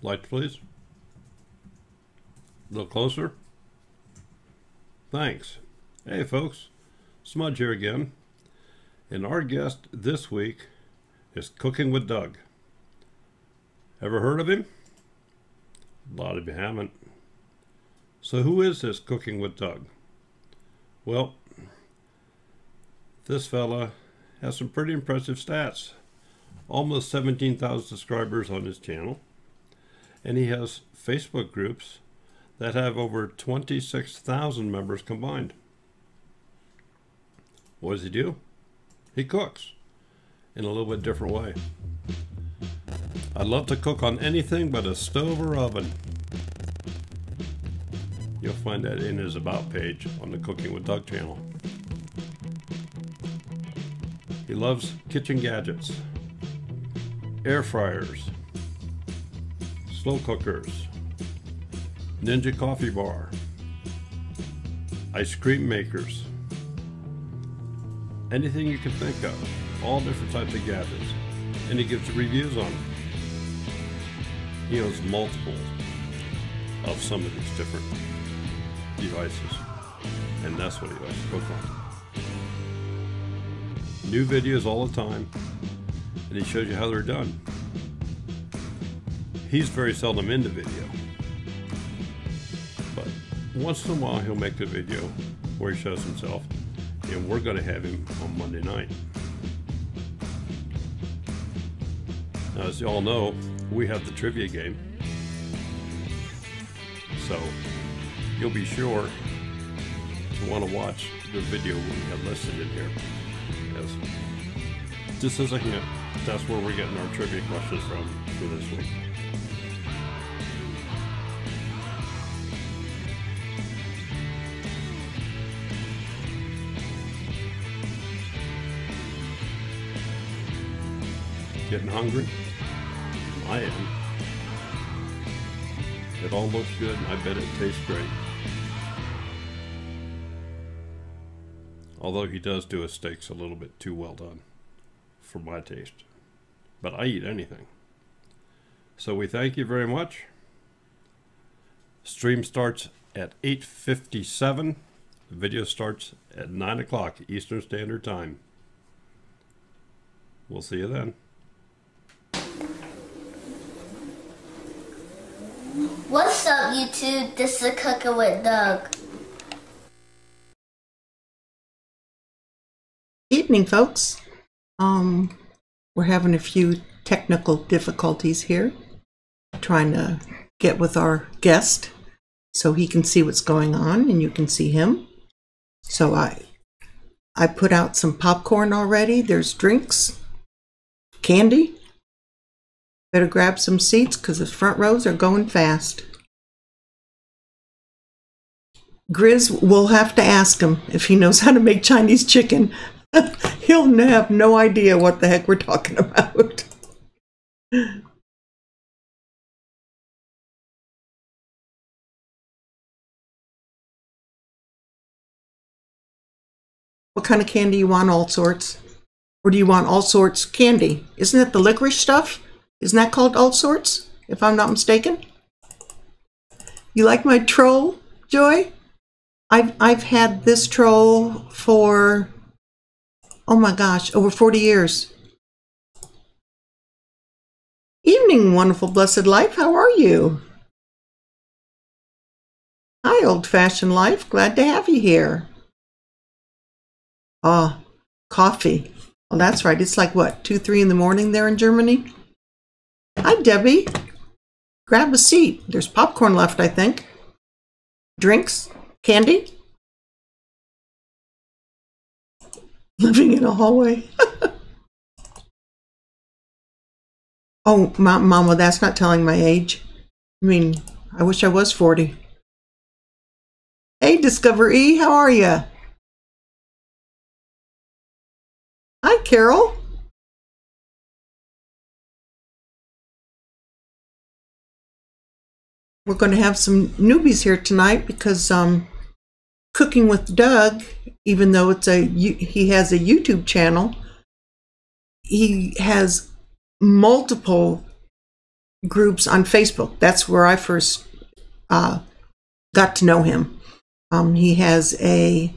Lights, please. A little closer. Thanks. Hey, folks. Smudge here again. And our guest this week is Cooking with Doug. Ever heard of him? A lot of you haven't. So who is this Cooking with Doug? Well, this fella has some pretty impressive stats. Almost 17,000 subscribers on his channel. And he has Facebook groups that have over 26,000 members combined. What does he do? He cooks in a little bit different way. I love to cook on anything but a stove or oven. You'll find that in his About page on the Cooking with Doug channel. He loves kitchen gadgets, air fryers, slow cookers, Ninja coffee bar, ice cream makers, anything you can think of, all different types of gadgets, and he gives reviews on them. He owns multiple of some of these different devices, and that's what he likes to cook on. New videos all the time, and he shows you how they're done. He's very seldom in the video, but once in a while he'll make a video where he shows himself, and we're going to have him on Monday night. Now, as you all know, we have the trivia game, so you'll be sure to want to watch the video we have listed in here. Yes. Just as a hint, that's where we're getting our trivia questions from for this week. Getting hungry? I am. It all looks good, and I bet it tastes great. Although he does do his steaks a little bit too well done for my taste. But I eat anything. So we thank you very much. Stream starts at 8:57. The video starts at 9 o'clock Eastern Standard Time. We'll see you then. What's up, YouTube? This is Cooking with Doug. Evening, folks. We're having a few technical difficulties here, trying to get with our guest so he can see what's going on and you can see him. So I put out some popcorn already. There's drinks, candy. Better grab some seats because the front rows are going fast. Grizz, we'll have to ask him if he knows how to make Chinese chicken. He'll have no idea what the heck we're talking about. What kind of candy you want? All sorts? Or do you want all sorts candy? Isn't it the licorice stuff? Isn't that called all sorts, if I'm not mistaken? You like my troll, Joy? I've had this troll for, oh my gosh, over 40 years. Evening, wonderful, blessed life. How are you? Hi, old-fashioned life. Glad to have you here. Ah, coffee. Well, that's right. It's like, what, 2, 3 in the morning there in Germany? Hi, Debbie. Grab a seat. There's popcorn left, I think. Drinks? Candy? Living in a hallway. Oh, Mama, that's not telling my age. I mean, I wish I was 40. Hey, Discover E, how are you? Hi, Carol. We're going to have some newbies here tonight because Cooking with Doug, even though he has a YouTube channel, he has multiple groups on Facebook. That's where I first got to know him. He has a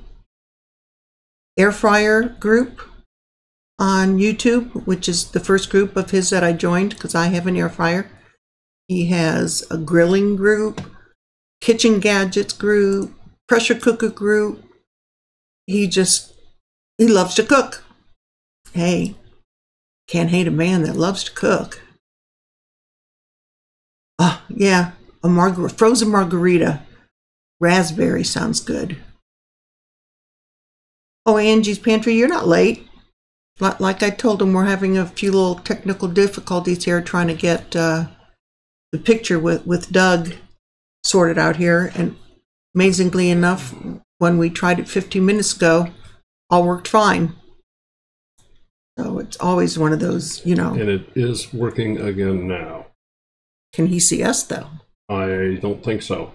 air fryer group on YouTube, which is the first group of his that I joined because I have an air fryer. He has a grilling group, kitchen gadgets group, pressure cooker group. He loves to cook. Hey, can't hate a man that loves to cook. Oh, yeah, a frozen margarita. Raspberry sounds good. Oh, Angie's Pantry, you're not late. Like I told him, we're having a few little technical difficulties here trying to get the picture with Doug sorted out here. And amazingly enough, when we tried it 15 minutes ago, all worked fine. So it's always one of those, you know. And it is working again now. Can he see us, though? I don't think so.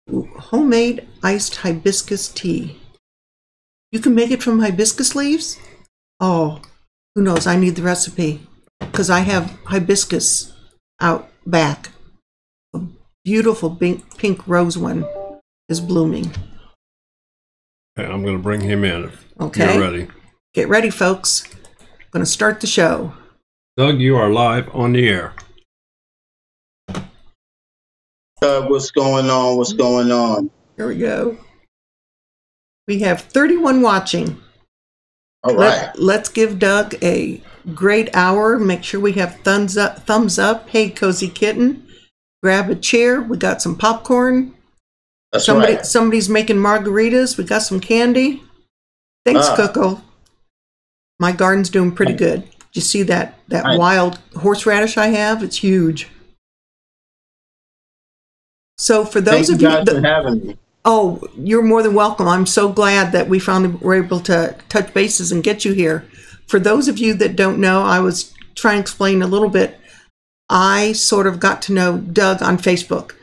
Ooh, homemade iced hibiscus tea. You can make it from hibiscus leaves? Oh, who knows? I need the recipe because I have hibiscus out back. A beautiful pink rose one is blooming. Okay, I'm going to bring him in if okay. You're ready. Get ready, folks. I'm going to start the show. Doug, you are live on the air. What's going on? What's going on? Here we go. We have 31 watching. All right. Let's give Doug a great hour. Make sure we have thumbs up. Hey, Cozy Kitten. Grab a chair. We got some popcorn. That's right. Somebody's making margaritas. We got some candy. Thanks, Coco. My garden's doing pretty good. Did you see that wild horseradish I have? It's huge. So for those of you guys for having me. Oh, you're more than welcome. I'm so glad that we finally were able to touch bases and get you here. For those of you that don't know, I was trying to explain a little bit. I sort of got to know Doug on Facebook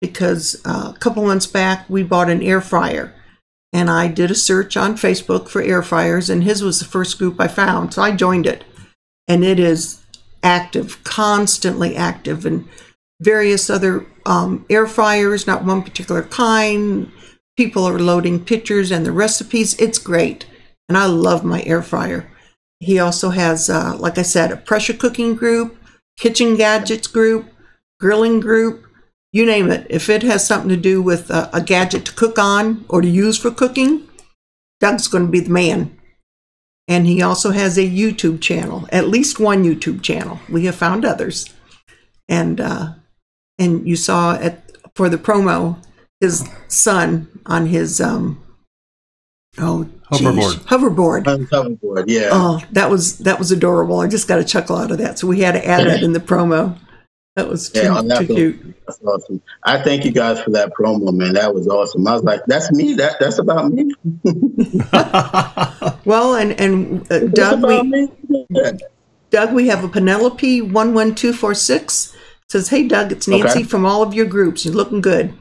because a couple months back we bought an air fryer. And I did a search on Facebook for air fryers, and his was the first group I found. So I joined it. And it is active, constantly active, and various other air fryers, not one particular kind. People are loading pictures and the recipes. It's great. And I love my air fryer. He also has, like I said, a pressure cooking group, kitchen gadgets group, grilling group, you name it. If it has something to do with a gadget to cook on or to use for cooking, Doug's going to be the man. And he also has a YouTube channel, at least one YouTube channel. We have found others. And you saw for the promo, his son on his hoverboard. Hoverboard, yeah. Oh, that was adorable. I just got a chuckle out of that. So we had to add that in the promo. That was too cute. That's awesome. I thank you guys for that promo, man. That was awesome. I was like, that's me. That's about me. Well, and Doug, we have a Penelope 11246 says, "Hey Doug, it's Nancy from all of your groups. You're looking good."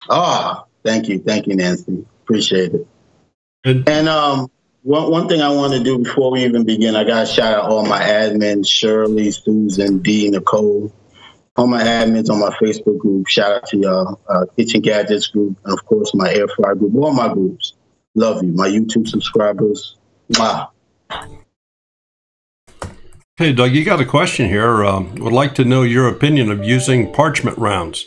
Thank you, Nancy. Appreciate it. And one thing I want to do before we even begin, I got to shout out all my admins, Shirley, Susan, D, Nicole, all my admins on my Facebook group. Shout out to y'all, Kitchen Gadgets group, and of course my air fryer group, all my groups. Love you, my YouTube subscribers. Wow. Hey, Doug, you got a question here. Would like to know your opinion of using parchment rounds.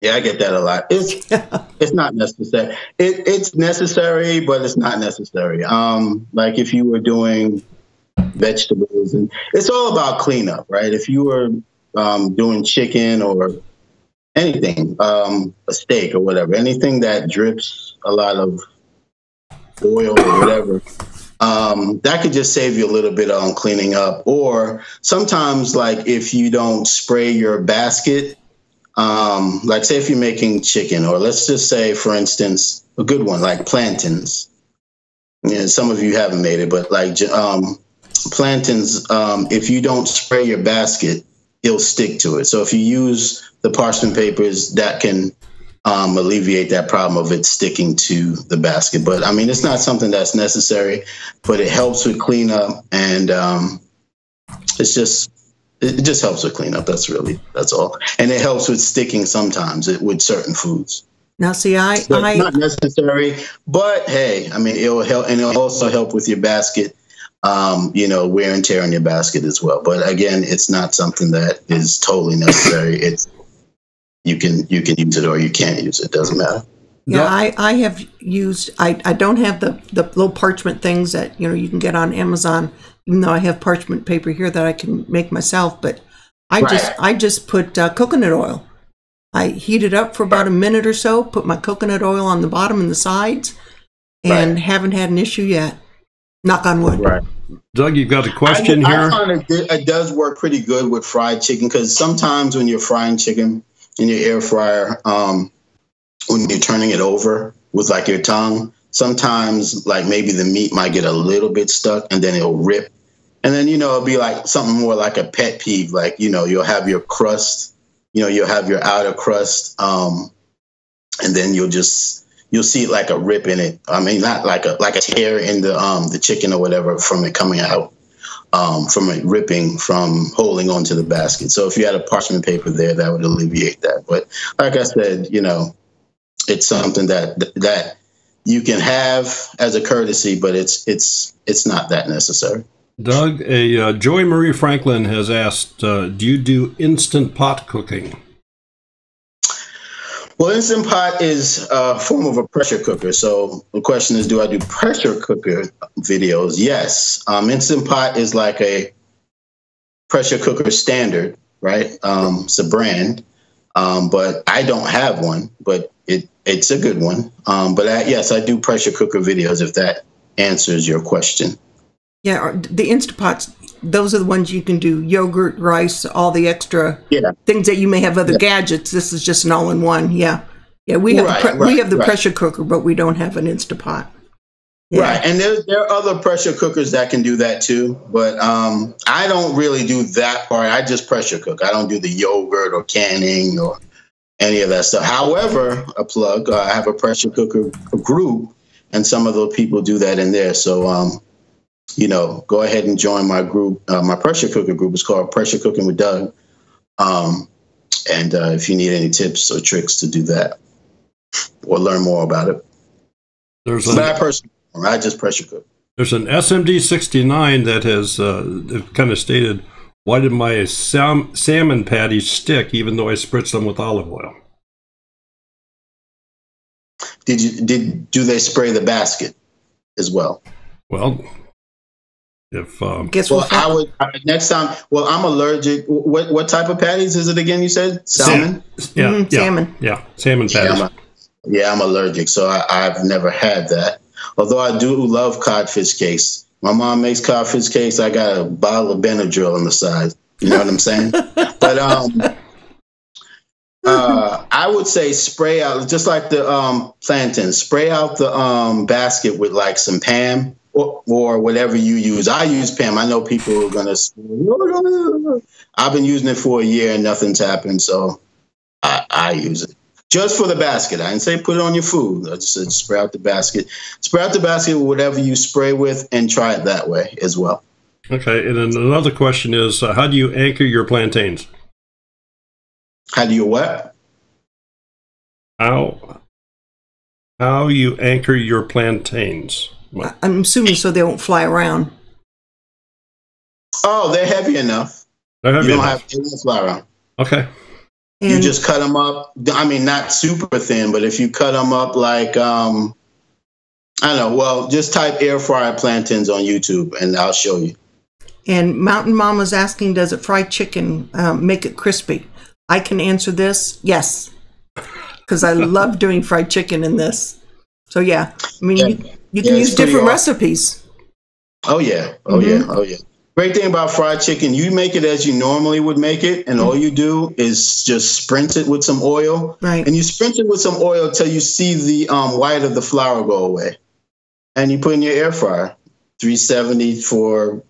Yeah, I get that a lot. It's not necessary. It's necessary, but it's not necessary. Like if you were doing vegetables, and it's all about cleanup, right? If you were doing chicken or anything, a steak or whatever, anything that drips a lot of oil or whatever, that could just save you a little bit on cleaning up. Or sometimes, like if you don't spray your basket, like say if you're making chicken, or let's just say, for instance, a good one like plantains. Yeah, some of you haven't made it, but like plantains, if you don't spray your basket, it'll stick to it. So if you use the parchment papers, that can alleviate that problem of it sticking to the basket. But I mean, it's not something that's necessary, but it helps with cleanup, and it just helps with cleanup. That's all. And it helps with sticking sometimes with certain foods. Now, see, It's not necessary, but hey, I mean, it'll help, and it'll also help with your basket, wear and tear on your basket as well. But again, it's not something that is totally necessary. It's you can use it or you can't use it. Doesn't matter. Yeah, I have used. I don't have the little parchment things that you can get on Amazon. Even though I have parchment paper here that I can make myself, but I just put coconut oil. I heat it up for about a minute or so, put my coconut oil on the bottom and the sides, and haven't had an issue yet. Knock on wood. Right. Doug, you've got a question here. I find it does work pretty good with fried chicken, because sometimes when you're frying chicken in your air fryer, when you're turning it over with like your tongue, sometimes like maybe the meat might get a little bit stuck and then it'll rip. And then, it'll be like something more like a pet peeve. Like, you'll have your crust, you'll have your outer crust. And then you'll see it like a rip in it. I mean, not like a tear in the chicken or whatever from it coming out, from it ripping from holding onto the basket. So if you had a parchment paper there, that would alleviate that. But like I said, it's something that you can have as a courtesy, but it's not that necessary. Doug, Joy Marie Franklin has asked, do you do Instant Pot cooking? Well, Instant Pot is a form of a pressure cooker. So the question is, do I do pressure cooker videos? Yes. Instant Pot is like a pressure cooker standard, right? It's a brand, but I don't have one, but it's a good one. Yes, I do pressure cooker videos, if that answers your question. Yeah, the Instapots, those are the ones you can do yogurt, rice, all the extra things that you may have other gadgets. This is just an all-in-one. Yeah. Yeah, we have the pressure cooker, but we don't have an Instapot. Yeah. Right, and there are other pressure cookers that can do that too, but I don't really do that part. I just pressure cook. I don't do the yogurt or canning or any of that stuff. However, a plug, I have a pressure cooker group, and some of those people do that in there. So, go ahead and join my group. My pressure cooker group is called Pressure Cooking with Doug. And if you need any tips or tricks to do that or learn more about it. I just pressure cook. There's an SMD 69 that has kind of stated, why did my salmon patties stick even though I spritzed them with olive oil? Do they spray the basket as well? Well, if I would next time. Well, I'm allergic. What type of patties is it again? You said salmon. Salmon. Yeah, salmon patties. Yeah, I'm allergic, so I've never had that. Although I do love codfish cakes. My mom makes codfish cakes. I got a bottle of Benadryl on the side. You know what I'm saying? But I would say spray out, just like the plantains. Spray out the basket with like some Pam. Or whatever you use. I use Pam. I know people are going to say, I've been using it for a year and nothing's happened, so I use it. Just for the basket. I didn't say put it on your food. I just said spray out the basket. Spray out the basket with whatever you spray with and try it that way as well. Okay, and then another question is, how do you anchor your plantains? How do you what? How you anchor your plantains? I'm assuming so they won't fly around. Oh, they're heavy enough. They won't fly around. Okay. And you just cut them up. I mean, not super thin, but if you cut them up like, I don't know. Well, just type air fryer plantains on YouTube and I'll show you. And Mountain Mama's asking, does it fried chicken make it crispy? I can answer this, yes. Because I love doing fried chicken in this. So, yeah. I mean, you can use different recipes. Oh, yeah. Oh, yeah. Oh, yeah. Great thing about fried chicken, you make it as you normally would make it, and all you do is just spritz it with some oil. Right. And you spritz it with some oil till you see the white of the flour go away. And you put in your air fryer, 370 for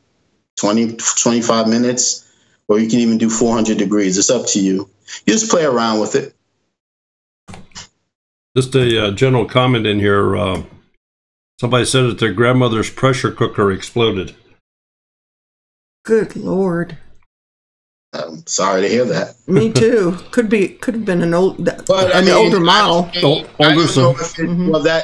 25 minutes, or you can even do 400 degrees. It's up to you. You just play around with it. Just a general comment in here. Somebody said that their grandmother's pressure cooker exploded. Good Lord. I'm sorry to hear that. Me too. Could have been an older model. Well,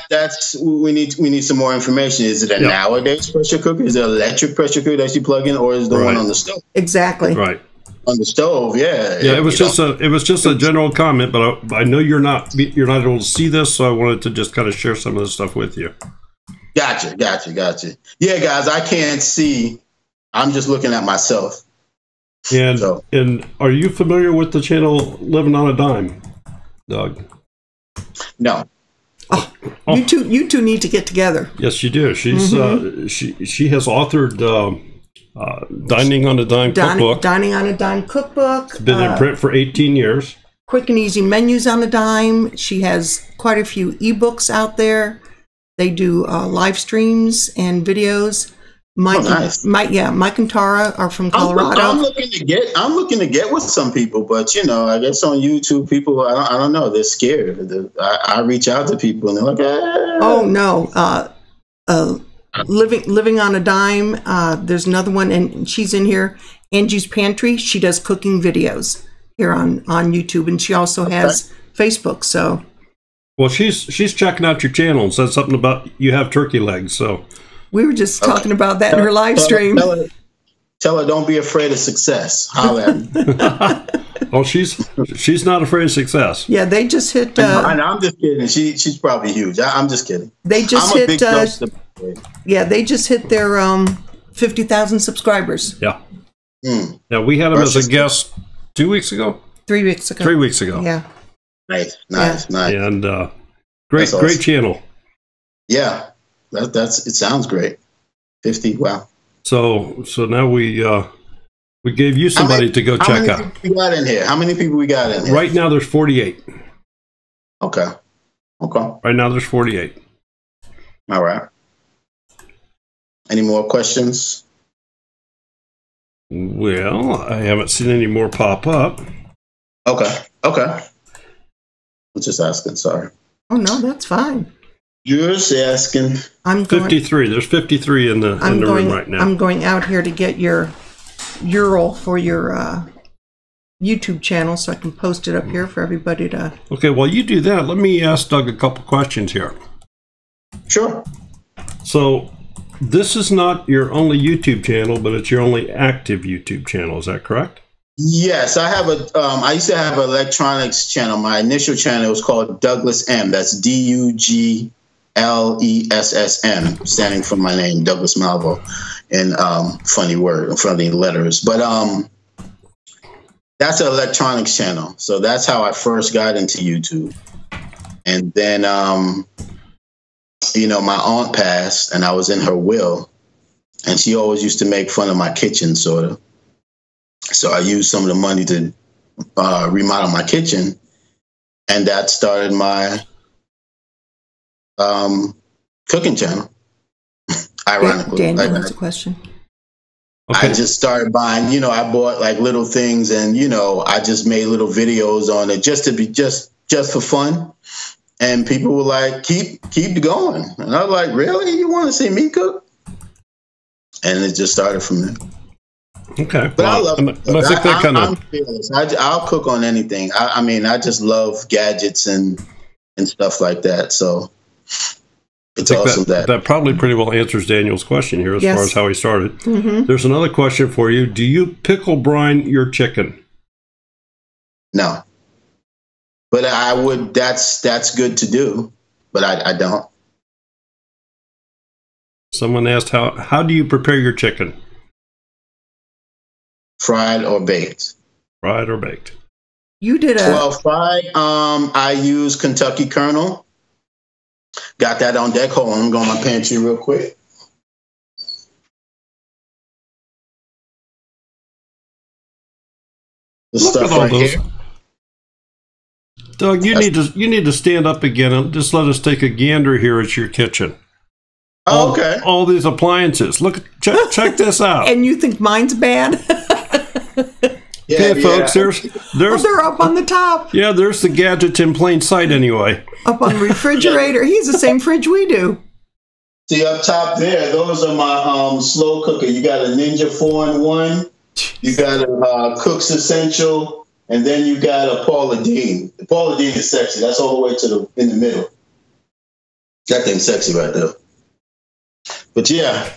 that's we need some more information. Is it a nowadays pressure cooker? Is it an electric pressure cooker that you plug in, or is the one on the stove? Exactly. Right. On the stove, yeah. Yeah, it was just a general comment, but I know you're not able to see this, so I wanted to just kind of share some of this stuff with you. Gotcha. Yeah, guys, I can't see. I'm just looking at myself. And are you familiar with the channel Living on a Dime, Doug? No. Oh. You two need to get together. Yes, you do. She's she has authored Dining on a Dime cookbook. Dining on a Dime cookbook. It's been in print for 18 years. Quick and easy menus on a dime. She has quite a few ebooks out there. They do live streams and videos. Mike and Tara are from Colorado. I'm looking to get with some people, but I guess on YouTube, people I don't know, they're scared. I reach out to people and they're like, oh no, living on a dime. There's another one, and she's in here. Angie's Pantry. She does cooking videos here on YouTube, and she also has Facebook. So, well, she's checking out your channel and said something about you have turkey legs. So. We were just talking about that in her live stream. Tell her don't be afraid of success. Oh, she's not afraid of success. Yeah, they just hit. I'm just kidding. She's probably huge. I'm just kidding. They just hit. They just hit their 50,000 subscribers. Yeah. Yeah, we had him as a guest 2 weeks ago. 3 weeks ago. 3 weeks ago. Yeah. Nice. And great channel. Yeah. It sounds great. 50, wow. So now we gave you somebody to go check out. How many people we got in here? Right now there's 48. Okay. Right now there's 48. All right. Any more questions? Well, I haven't seen any more pop up. Okay. I'm just asking, sorry. Oh no, that's fine. Just asking. 53. There's 53 in the room right now. I'm going out here to get your URL for your YouTube channel so I can post it up here for everybody to. Okay, while you do that, let me ask Doug a couple questions here. Sure. So, this is not your only YouTube channel, but it's your only active YouTube channel. Is that correct? Yes, I have I used to have an electronics channel. My initial channel was called Douglas M. That's DUGLESSM, standing for my name, Douglas Malvo, and funny letters. But that's an electronics channel. So that's how I first got into YouTube. And then, my aunt passed, and I was in her will, and she always used to make fun of my kitchen, sort of. So I used some of the money to remodel my kitchen, and that started my cooking channel. Ironically, Daniel has a question. Okay. I just started buying. I bought like little things, and I just made little videos on it just to be just for fun. And people were like, "Keep going," and I was like, "Really? You want to see me cook?" And it just started from there. Okay, but I love it. I think I'm fearless. I'll cook on anything. I just love gadgets and stuff like that. So it's awesome that probably pretty well answers Daniel's question here as far as how he started. Mm-hmm. There's another question for you. Do you pickle brine your chicken? No, but I would. That's good to do, but I don't. Someone asked how do you prepare your chicken? Fried or baked? Fried or baked? You did fried. I use Kentucky Colonel. Got that on deck. Hold on, I'm going to my pantry real quick. Look at all those. Here. Doug, you need to stand up again and just let us take a gander here at your kitchen. Okay. All these appliances. Look, check this out. And you think mine's bad? Yeah, Hey, folks, Oh, there's they're up on the top, yeah, there's the gadgets in plain sight anyway. up on the refrigerator. He's the same fridge we do. See up top there, those are my slow cooker. You got a Ninja 4-in-1, you got a Cook's Essential, and then you got a Paula Deen. The Paula Deen is sexy. That's all the way to in the middle. That thing's sexy right there. But yeah,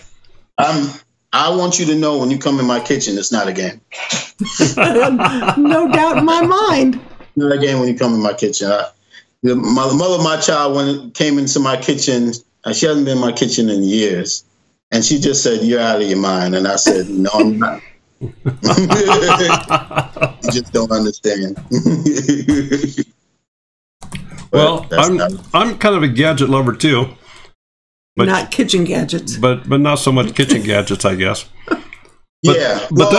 I want you to know when you come in my kitchen, it's not a game. No doubt in my mind. Not a game when you come in my kitchen. The mother of my child, when it came into my kitchen, she hasn't been in my kitchen in years, and she just said, "You're out of your mind." And I said, "No, I'm not." You just don't understand. Well, I'm kind of a gadget lover too. But, not kitchen gadgets. But not so much kitchen gadgets, I guess. But, yeah, but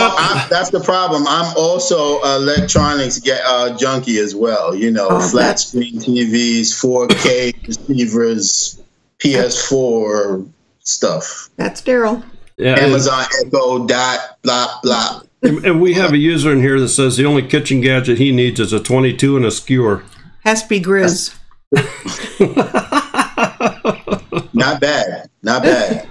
that's the problem. I'm also electronics junkie as well. You know, flat screen TVs, 4K receivers, PS4 stuff. That's Daryl. Yeah, Amazon Echo, dot, blah, blah. And we have a user in here that says the only kitchen gadget he needs is a 22 and a skewer. Has to be Grizz. Not bad. Not bad.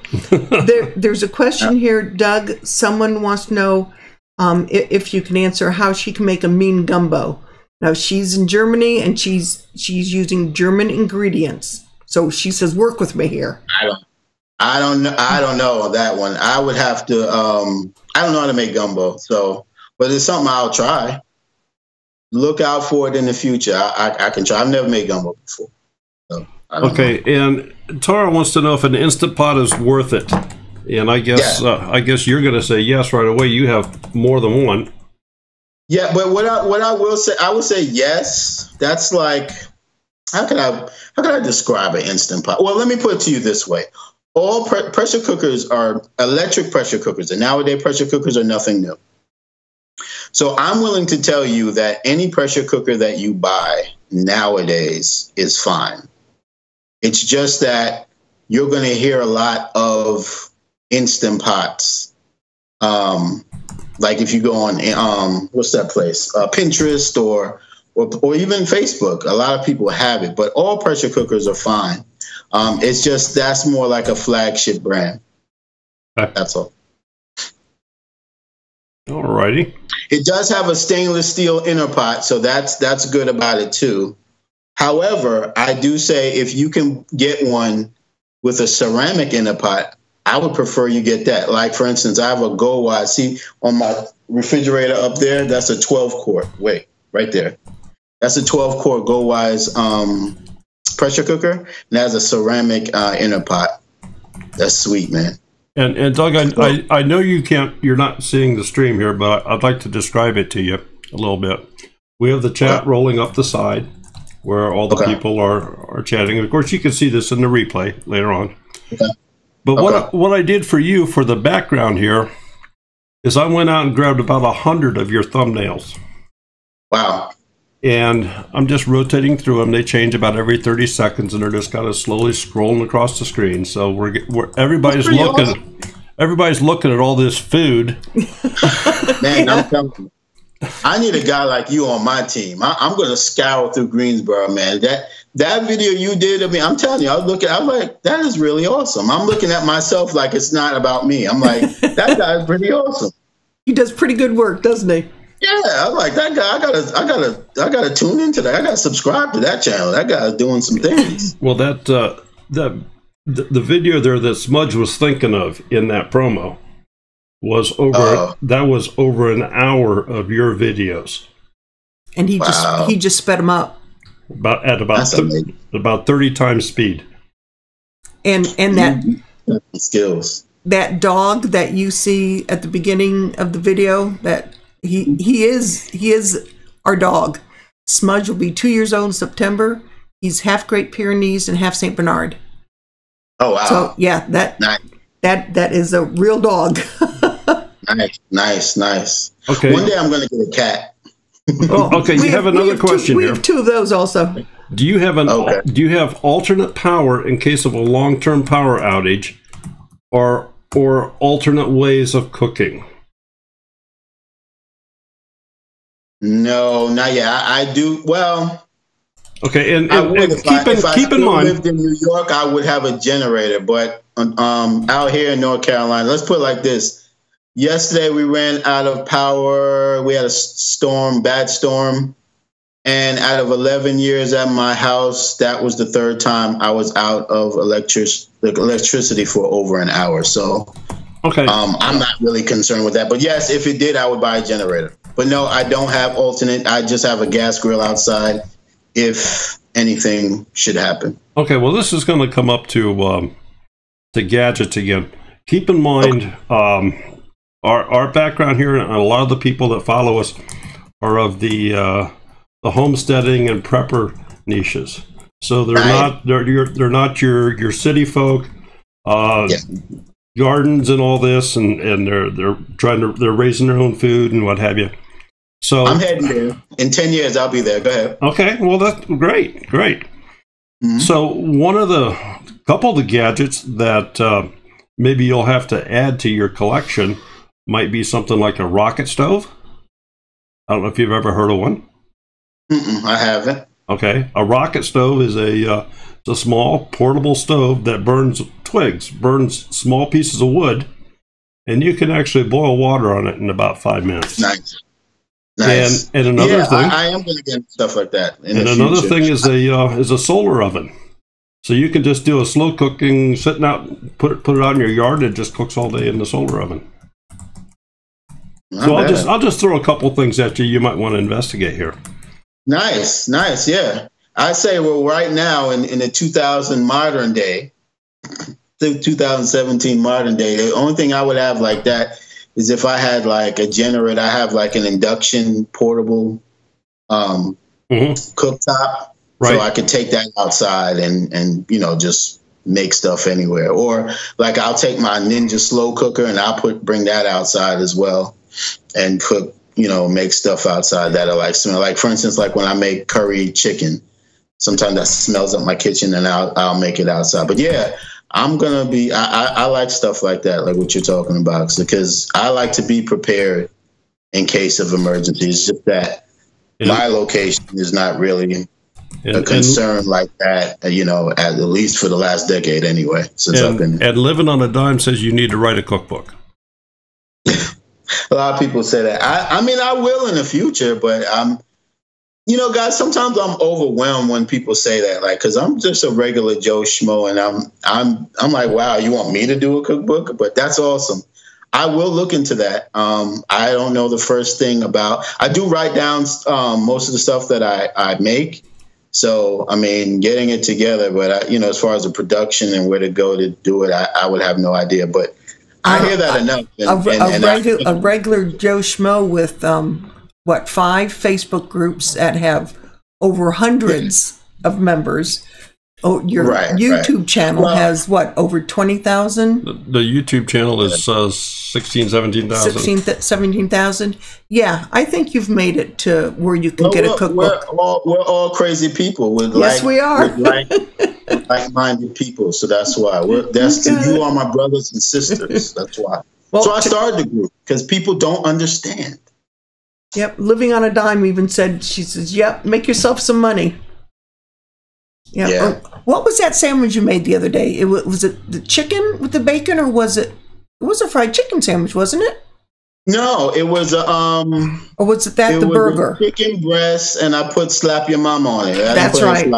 There's a question here, Doug. Someone wants to know if you can answer how she can make a mean gumbo. Now she's in Germany and she's using German ingredients. So she says, "Work with me here." I don't know that one. I would have to. I don't know how to make gumbo. So, but it's something I'll try. Look out for it in the future. I can try. I've never made gumbo before. So okay, and Tara wants to know if an Instant Pot is worth it. And I guess you're going to say yes right away. You have more than one. Yeah, but what I will say, I would say yes. That's like, how can I describe an Instant Pot? Well, let me put it to you this way. All pressure cookers are electric pressure cookers, and nowadays pressure cookers are nothing new. So I'm willing to tell you that any pressure cooker that you buy nowadays is fine. It's just that you're going to hear a lot of Instant Pots. Like if you go on, what's that place? Pinterest or even Facebook. A lot of people have it, but all pressure cookers are fine. It's just that's more like a flagship brand. That's all. All righty. It does have a stainless steel inner pot, so that's good about it too. However, I do say if you can get one with a ceramic inner pot, I would prefer you get that. Like for instance, I have a Go Wise. See on my refrigerator up there, that's a 12-quart. Wait, right there. That's a 12-quart Go Wise pressure cooker, and that has a ceramic inner pot. That's sweet, man. And Doug, I know you're not seeing the stream here, but I'd like to describe it to you a little bit. We have the chat rolling up the side where all the people are chatting. And of course, you can see this in the replay later on. Okay. But what I did for you for the background here is I went out and grabbed about 100 of your thumbnails. Wow. And I'm just rotating through them. They change about every 30 seconds, and they're just kind of slowly scrolling across the screen. So everybody's looking. Awesome. Everybody's looking at all this food. Man, I'm telling you, I need a guy like you on my team. I'm going to scour through Greensboro, man. That video you did of me, I'm telling you, I'm like, that is really awesome. I'm looking at myself like it's not about me. I'm like, that guy's pretty awesome. He does pretty good work, doesn't he? Yeah, I'm like that guy. I gotta tune into that. I gotta subscribe to that channel. That guy's doing some things. Well, the video there that Smudge was thinking of in that promo was over an hour of your videos, and he just sped them up about 30 times speed. And that skills. That dog that you see at the beginning of the video, that he is our dog. Smudge will be 2 years old in September. He's half Great Pyrenees and half Saint Bernard. Oh wow! So yeah, that is a real dog. Nice. Okay. One day I'm going to get a cat. Okay, you have another question here. We have two of those also. Do you have alternate power in case of a long-term power outage, or alternate ways of cooking? No, not yet. I do. Well, Okay, and if I keep in mind, lived in New York, I would have a generator. But out here in North Carolina, let's put it like this. Yesterday we ran out of power. We had a storm, bad storm. And out of 11 years at my house, that was the third time I was out of electricity for over an hour. So okay, I'm not really concerned with that. But yes, if it did, I would buy a generator. But no, I don't have alternate. I just have a gas grill outside if anything should happen. okay. Well, this is going to come up to gadgets again. Keep in mind, our background here, and a lot of the people that follow us are of the homesteading and prepper niches. So they're not they're not your city folk, gardens and all this, and they're raising their own food and what have you. So I'm heading there. In 10 years, I'll be there. Go ahead. Okay, well that's great. Mm-hmm. So couple of the gadgets that maybe you'll have to add to your collection might be something like a rocket stove. I don't know if you've ever heard of one. I haven't. Okay, a rocket stove is a small portable stove that burns twigs, burns small pieces of wood, and you can actually boil water on it in about 5 minutes. Nice. And another thing, I am going to get stuff like that. Another thing is a solar oven, so you can just do a slow cooking, sitting out, put it out in your yard, and it just cooks all day in the solar oven. So I'll just throw a couple things at you. You might want to investigate here. Nice, yeah. I say, well, right now in the 2017 modern day, the only thing I would have like that is if I had like a generator. I have like an induction portable cooktop, so I could take that outside and just make stuff anywhere. Or like I'll take my Ninja slow cooker and I'll bring that outside as well and cook. Make stuff outside that I like smell. Like for instance, like when I make curry chicken, sometimes that smells up my kitchen and I'll make it outside. But yeah, I'm going to be, I like stuff like that, like what you're talking about, because I like to be prepared in case of emergency. It's just that my location is not really a concern like that, at least for the last decade anyway, since I've been. And living on a dime says you need to write a cookbook. A lot of people say that. I mean, I will in the future, but guys, sometimes I'm overwhelmed when people say that, like, because I'm just a regular Joe Schmo, and I'm like, wow, you want me to do a cookbook? But that's awesome. I will look into that. I don't know the first thing about. I do write down most of the stuff that I make. So I mean, getting it together, but as far as the production and where to go to do it, I would have no idea. But I hear that enough. A regular Joe Schmo with 5 Facebook groups that have over hundreds of members. Oh, your YouTube channel has over 20,000? The YouTube channel is 17,000. 17,000. Yeah, I think you've made it to where you can get a cookbook. We're all crazy people. We are. With like-minded people, so that's why. You are my brothers and sisters. That's why. So I started the group because people don't understand. Yep, living on a dime even said, she says, yep, make yourself some money. Yep. Yeah. What was that sandwich you made the other day? Was it the chicken with the bacon, or was it a fried chicken sandwich, wasn't it? No, it was a or was it the burger? Chicken breast, and I put slap your mom on it. That's right.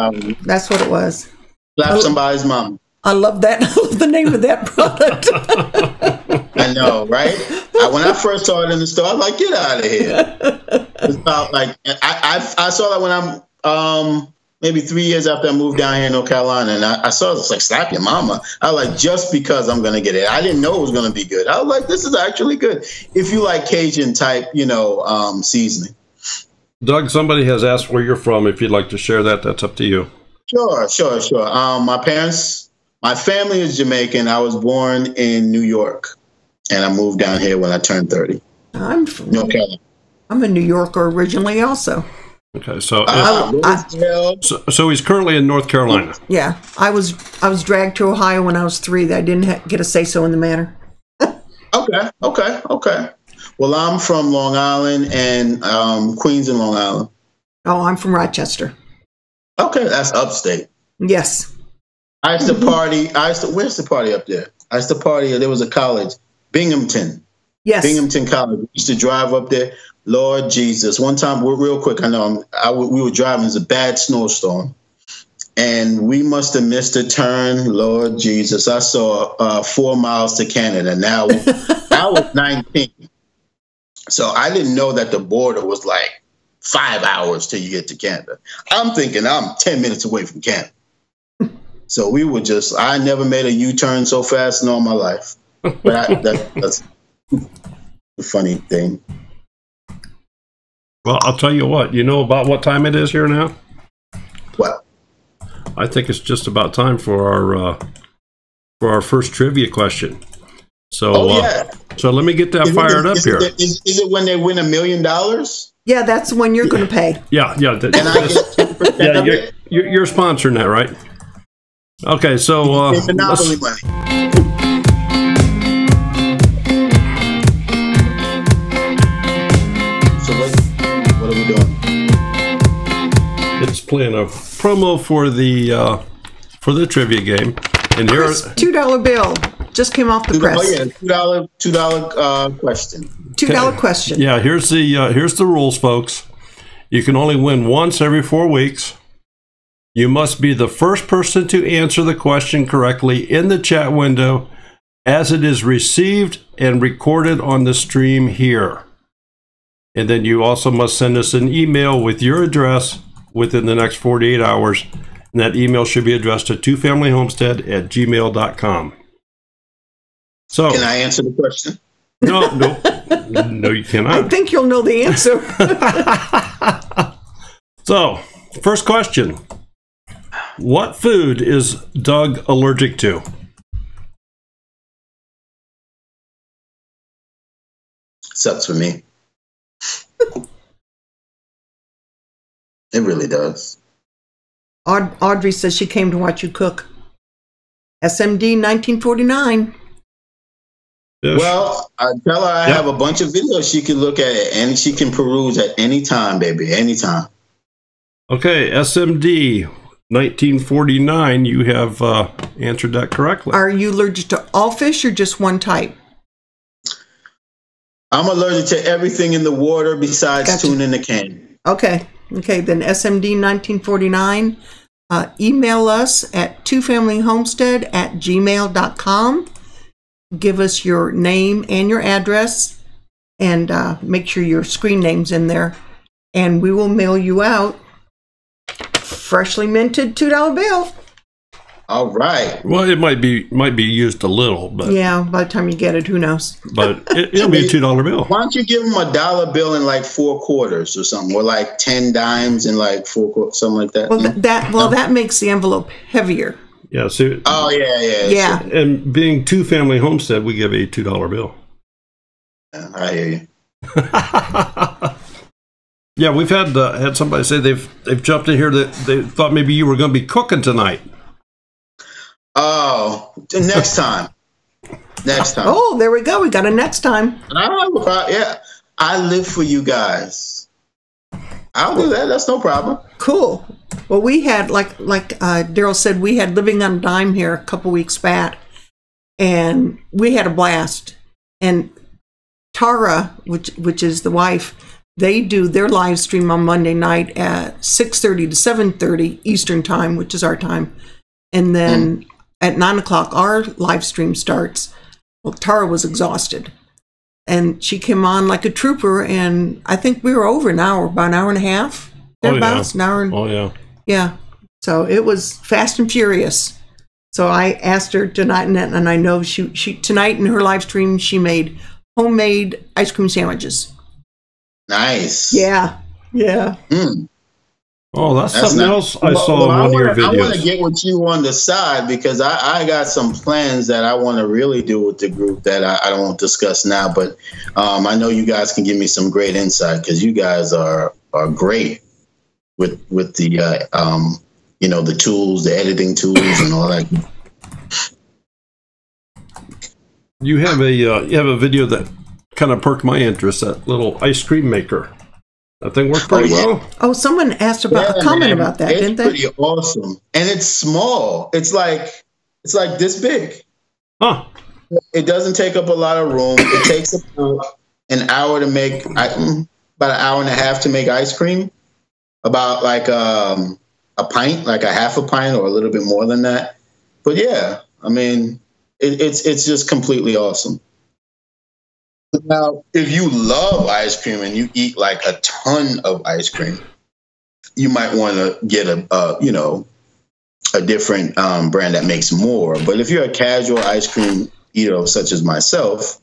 That's what it was. Slap somebody's mom. I love that. I love the name of that product. I know, right? When I first saw it in the store, I was like, get out of here. It's about like, I saw that when I'm maybe 3 years after I moved down here in North Carolina, and I saw this like slap your mama. I was like, just because I'm going to get it. I didn't know it was going to be good. I was like, this is actually good. If you like Cajun type, seasoning. Doug, somebody has asked where you're from. If you'd like to share that, that's up to you. Sure. My family is Jamaican. I was born in New York, and I moved down here when I turned 30. I'm from North Carolina. I'm a New Yorker originally also. Okay, so he's currently in North Carolina. Yeah, I was dragged to Ohio when I was 3. I didn't get a say-so in the matter. Okay. Well, I'm from Long Island and Queens and Long Island. Oh, I'm from Rochester. Okay, that's upstate. Yes. I used to party. Where's the party up there? I used to party. There was a college, Binghamton. Yes. Binghamton College. We used to drive up there. Lord Jesus. One time, real quick, I know we were driving. It was a bad snowstorm. And we must have missed a turn. Lord Jesus. I saw 4 miles to Canada. Now, I was 19. So I didn't know that the border was like 5 hours till you get to Canada. I'm thinking I'm 10 minutes away from Canada. So we were I never made a U-turn so fast in all my life. But that's the funny thing. Well, I'll tell you what. You know about what time it is here now? What? I think it's just about time for our first trivia question. So, yeah. So let me get that fired up here. Is it when they win $1 million? Yeah, that's the one you're going to pay. Yeah. And I get 10% of it? You're sponsoring that, right? Okay, so Monopoly money. So what are we doing? It's playing a promo for the trivia game, and here's $2 bill just came off the press. Oh yeah, $2 question. $2 question. Yeah, here's the rules, folks. You can only win once every 4 weeks. You must be the first person to answer the question correctly in the chat window as it is received and recorded on the stream here. And then you also must send us an email with your address within the next 48 hours. And that email should be addressed to twofamilyhomestead@gmail.com. So, can I answer the question? No, you cannot. I think you'll know the answer. So, first question. What food is Doug allergic to? Sucks for me. It really does. Audrey says she came to watch you cook. SMD 1949. Yes. Well, I tell her I have a bunch of videos she can look at it and she can peruse at any time, baby, anytime. Okay, SMD 1949, you have answered that correctly. Are you allergic to all fish or just one type? I'm allergic to everything in the water besides tuna in the can. Okay, then SMD 1949, email us at twofamilyhomestead@gmail.com. Give us your name and your address, and make sure your screen name's in there, and we will mail you out freshly minted $2 bill. All right. Well, it might be used a little, but yeah, by the time you get it, who knows? But it'll be a $2 bill. Why don't you give them $1 bill in like 4 quarters or something, or like 10 dimes in like 4 quarters, something like that? Well, that makes the envelope heavier. Yeah. So, oh yeah. And being Two Family Homestead, we give a $2 bill. Yeah, I hear you. Yeah, we've had somebody say they've jumped in here that they thought maybe you were going to be cooking tonight. Oh, next time. Next time. Oh, there we go. We got a next time. Yeah, I live for you guys. I'll do that. That's no problem. Cool. Well, we had like Daryl said, we had Living on a Dime here a couple weeks back, and we had a blast. And Tara, which is the wife, they do their live stream on Monday night at 6:30 to 7:30 Eastern time, which is our time, and then at 9 o'clock our live stream starts. Well, Tara was exhausted, and she came on like a trooper, and I think we were over an hour, about an hour and a half. Thereabouts, an hour. Yeah. So it was fast and furious. So I asked her tonight, and I know she tonight in her live stream she made homemade ice cream sandwiches. Nice. Yeah. Oh, that's something else I saw in one of your videos. I want to get with you on the side because I got some plans that I want to really do with the group that I don't want to discuss now. But I know you guys can give me some great insight because you guys are great with the the tools, the editing tools, and all that. You have a video that kind of perked my interest, that little ice cream maker. That thing worked pretty well. Oh, someone asked about a comment about that, didn't they? It's pretty awesome. And it's small. It's like this big. Huh. It doesn't take up a lot of room. It takes about an hour to make, about an hour and a half to make ice cream. About like a pint, like a half a pint or a little bit more than that. But yeah, I mean, it's just completely awesome. Now, if you love ice cream and you eat like a ton of ice cream, you might want to get a different brand that makes more. But if you're a casual ice cream eater, such as myself,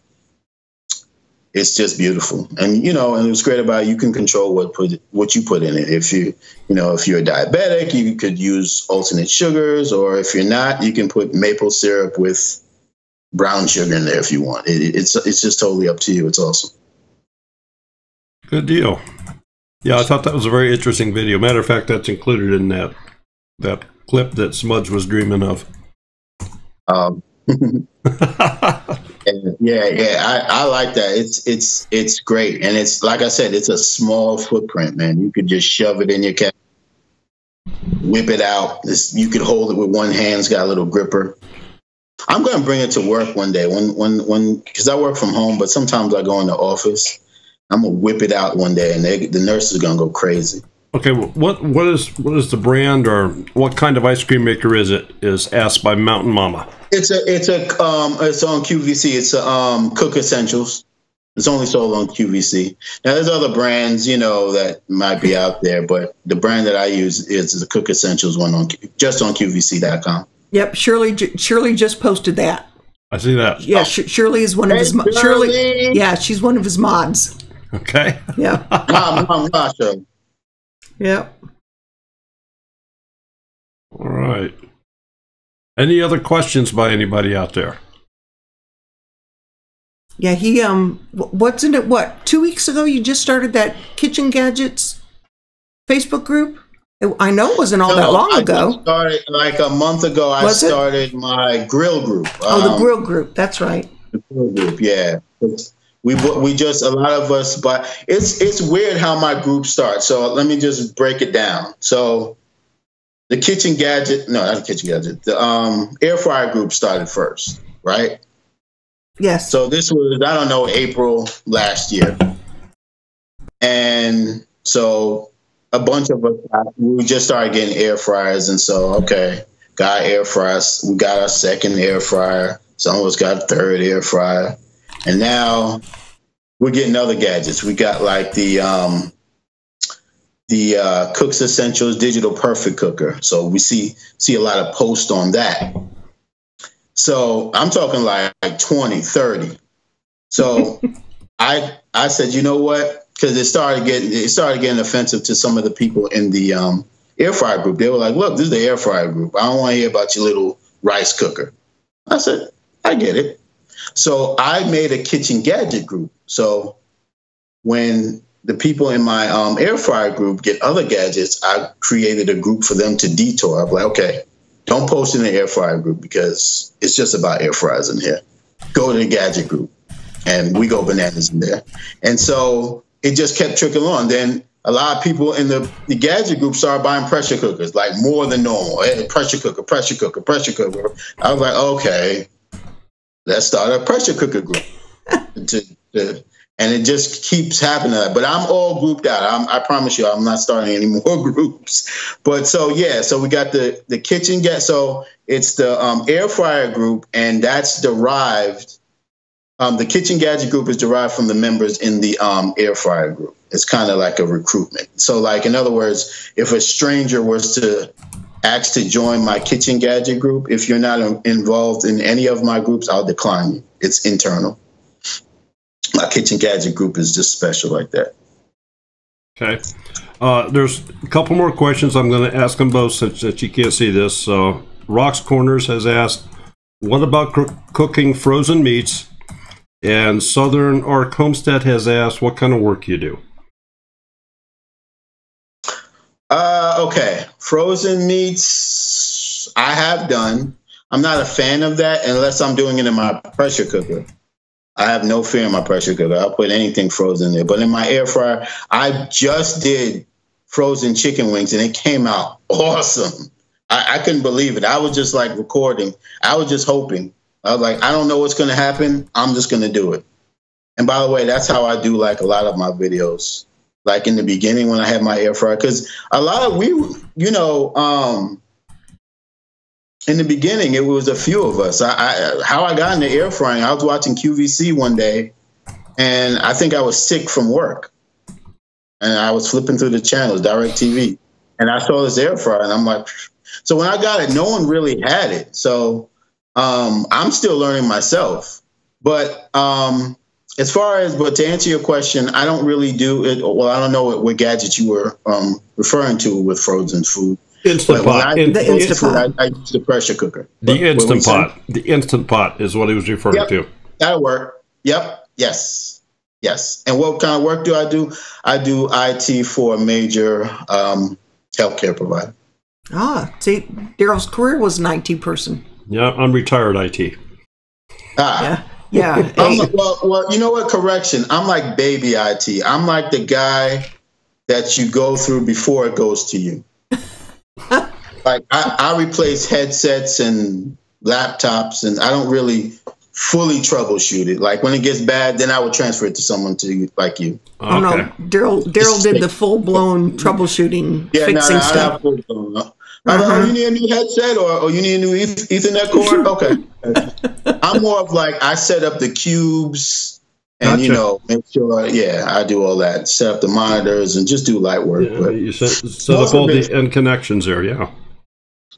it's just beautiful. And and what's great about it, you can control what you put in it. If you're a diabetic, you could use alternate sugars, or if you're not, you can put maple syrup with brown sugar in there if you want. It's just totally up to you. It's awesome. Good deal. Yeah, I thought that was a very interesting video. Matter of fact, that's included in that clip that Smudge was dreaming of. Yeah, I like that. It's great, and it's like I said, it's a small footprint, man. You could just shove it in your cabinet, whip it out. You could hold it with one hand. It's got a little gripper. I'm going to bring it to work one day when because I work from home, but sometimes I go in the office. I'm gonna whip it out one day, and the nurses are gonna go crazy. Okay, what is the brand, or what kind of ice cream maker is it? Is asked by Mountain Mama. It's on QVC. It's Cook Essentials. It's only sold on QVC. Now there's other brands, that might be out there, but the brand that I use is the Cook Essentials one just on QVC.com. Yep, Shirley just posted that. I see that. Yeah, Shirley is one of his. Shirley, yeah, she's one of his mods. Okay. Yeah. Masha. Yep. All right. Any other questions by anybody out there? Yeah, he what's in it? What, 2 weeks ago you just started that Kitchen Gadgets Facebook group? I know it wasn't all that long ago. I started like a month ago. I started my grill group. The grill group. That's right. The grill group, yeah. We just, a lot of us, but it's weird how my group starts. So let me just break it down. So the Kitchen Gadget, no, not the Kitchen Gadget, the air fryer group started first, right? Yes. So this was, I don't know, April last year. And so a bunch of us, we just started getting air fryers. And so, okay, got air fryers. We got our second air fryer. Some of us got a third air fryer. And now we're getting other gadgets. We got like the Cook's Essentials Digital Perfect Cooker. So we see a lot of posts on that. So I'm talking like 20, 30. So I said, you know what? Because it started getting offensive to some of the people in the air fryer group. They were like, look, this is the air fryer group. I don't want to hear about your little rice cooker. I said, I get it. So I made a kitchen gadget group. So when the people in my air fryer group get other gadgets, I created a group for them to detour. I'm like, okay, don't post in the air fryer group because it's just about air fryers in here. Go to the gadget group, and we go bananas in there. And so it just kept trickling on. Then a lot of people in the gadget group started buying pressure cookers, like more than normal. Pressure cooker, pressure cooker, pressure cooker. I was like, okay, let's start a pressure cooker group. And it just keeps happening. But I'm all grouped out. I promise you, I'm not starting any more groups. But so, yeah, so we got the kitchen gadget. So it's the air fryer group, and that's derived. The kitchen gadget group is derived from the members in the air fryer group. It's kind of like a recruitment. So, like, in other words, if a stranger was to ask to join my kitchen gadget group, if you're not involved in any of my groups, I'll decline you. It's internal. My kitchen gadget group is just special like that. Okay. There's a couple more questions. I'm going to ask them both since that you can't see this. So Rock's Corners has asked, what about cooking frozen meats? And Southern Arc Homestead has asked, what kind of work you do? Okay. Frozen meats, I have done. I'm not a fan of that unless I'm doing it in my pressure cooker. I have no fear in my pressure cooker. I'll put anything frozen in there. But in my air fryer, I just did frozen chicken wings, and it came out awesome. I couldn't believe it. I was just like recording. I was just hoping. I was like, I don't know what's going to happen. I'm just going to do it. And by the way, that's how I do like a lot of my videos. Like in the beginning when I had my air fryer, because a lot of in the beginning, it was a few of us. How I got into air frying, I was watching QVC one day, and I think I was sick from work. And I was flipping through the channels, DirecTV, and I saw this air fryer, and I'm like, so when I got it, no one really had it. So I'm still learning myself. But as far as, but to answer your question, I don't really do it. Well, I don't know what gadget you were referring to with frozen food. Instant pot. I use the pressure cooker. The Instant Pot. The Instant Pot is what he was referring to. That'll work. Yep. Yes. Yes. And what kind of work do? I do IT for a major healthcare provider. Ah, see, Daryl's career was an IT person. Yeah, I'm retired IT. Yeah. Well, you know what? Correction. I'm like baby IT. I'm like the guy that you go through before it goes to you. Like I replace headsets and laptops, and I don't really fully troubleshoot it. Like when it gets bad, then I would transfer it to someone like you. Oh no, Daryl did the full blown troubleshooting, fixing stuff. You need a new headset, or you need a new Ethernet cord. Okay, I'm more of like I set up the cubes and make sure. Yeah, I do all that. Set up the monitors and just do light work. Yeah, but you set up all the end connections there. Yeah.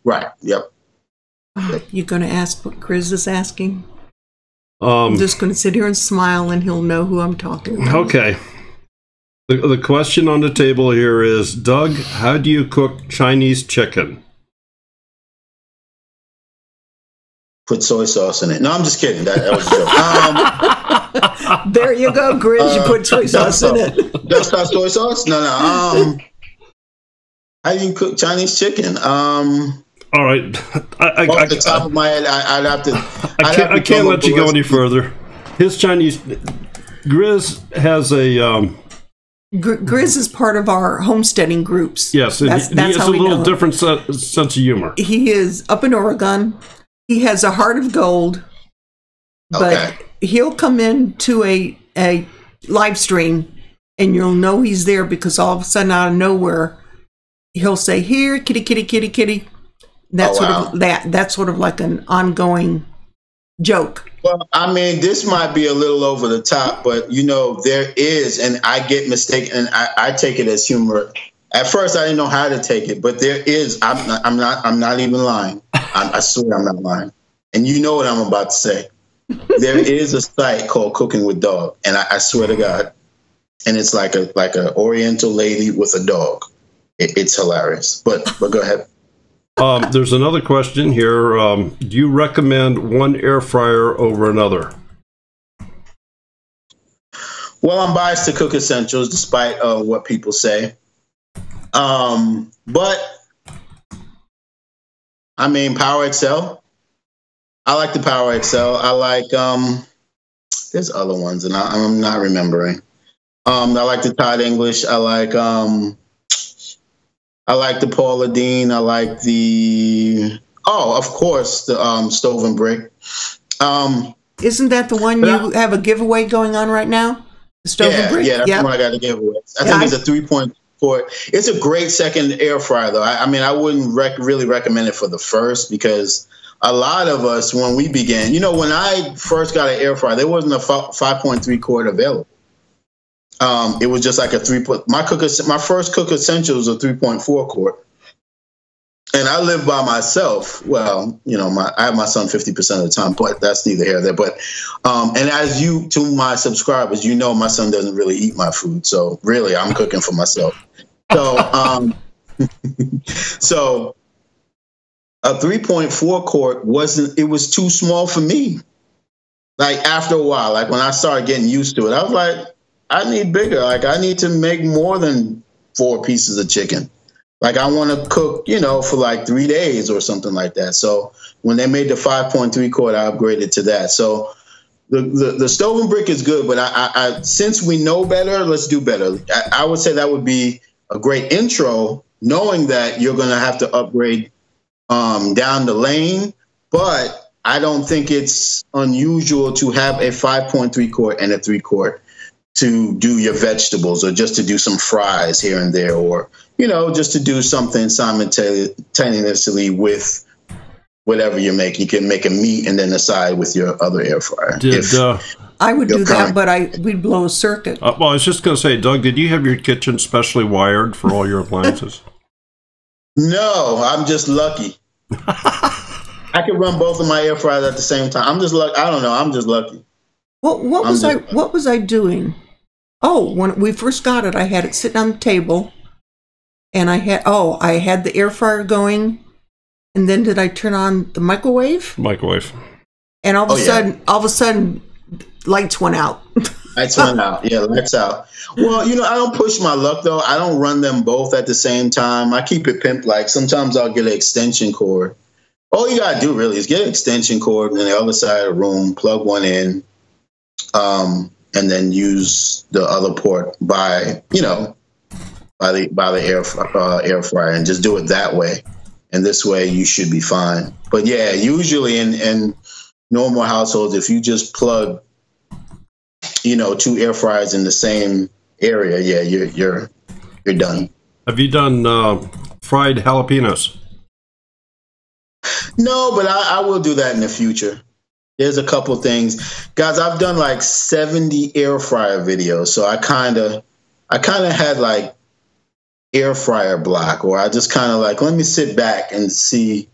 Right. Yep. You going to ask what Chris is asking? I'm just going to sit here and smile, and he'll know who I'm talking about. Okay. The question on the table here is, Doug, how do you cook Chinese chicken? Put soy sauce in it. No, I'm just kidding. That was a joke. There you go, Chris. You put soy sauce in it. Just not soy sauce? No. How do you cook Chinese chicken? All right. Off the top of my head, I'd have to. I can't let you go any further. His Chinese. Grizz has a. Grizz is part of our homesteading groups. Yes, he has a little different sense of humor. He is up in Oregon. He has a heart of gold, but he'll come into a live stream, and you'll know he's there because all of a sudden, out of nowhere, he'll say, "Here, kitty, kitty, kitty, kitty." That's that's sort of like an ongoing joke. Well, I mean, this might be a little over the top, but there is, and I get mistaken, and I take it as humor. At first, I didn't know how to take it, but there is. I'm not even lying. I swear I'm not lying. And you know what I'm about to say. There is a site called Cooking with Doug, and I swear to God, and it's like a Oriental lady with a dog. It's hilarious. But go ahead. There's another question here. Do you recommend one air fryer over another? Well, I'm biased to Cook Essentials, despite what people say. But I mean, Power XL. I like the Power XL. I like there's other ones, and I'm not remembering. I like the Todd English. I like the Paula Deen. I like the of course the Stove and Brick. Isn't that the one you have a giveaway going on right now? The Stove and Brick. Yeah, that's the one I got to give away. I think it's a 3.4. It's a great second air fryer, though. I mean, I wouldn't really recommend it for the first, because a lot of us, when we began, when I first got an air fryer, there wasn't a 5.3 quart available. It was just like a 3. My first Cook Essential was a 3.4 quart, and I live by myself. Well, I have my son 50% of the time, but that's neither here nor there. But and as to my subscribers, my son doesn't really eat my food, so really I'm cooking for myself. So so a 3.4 quart was too small for me. Like after a while, like when I started getting used to it, I was like, I need bigger. Like I need to make more than 4 pieces of chicken. Like I want to cook, for like 3 days or something like that. So when they made the 5.3 quart, I upgraded to that. So the stove and brick is good, but I since we know better, let's do better. I would say that would be a great intro, knowing that you're going to have to upgrade down the lane. But I don't think it's unusual to have a 5.3 quart and a 3 quart to do your vegetables, or just to do some fries here and there, or, you know, just to do something simultaneously with whatever you make. You can make a meat and then aside with your other air fryer. I would do that, but we'd blow a circuit. Well, I was just going to say, Doug, did you have your kitchen specially wired for all your appliances? No, I'm just lucky. I can run both of my air fryers at the same time. I'm just lucky. I don't know. I'm just lucky. What was I doing? Oh, when we first got it, I had it sitting on the table, and I had the air fryer going, and then did I turn on the microwave? Microwave. And all of a sudden, lights went out. Lights went out. Yeah, lights out. Well, you know, I don't push my luck though. I don't run them both at the same time. I keep it pimp-like. Sometimes I'll get an extension cord. All you gotta do really is get an extension cord on the other side of the room, plug one in, and then use the other port by the air fryer, and just do it that way. And this way you should be fine. But yeah, usually in normal households, if you just plug, you know, 2 air fryers in the same area, yeah, you're done. Have you done fried jalapenos? No, but I will do that in the future. There's a couple things, guys. I've done like 70 air fryer videos, so I kind of had like air fryer block, or I just kind of like, let me sit back and see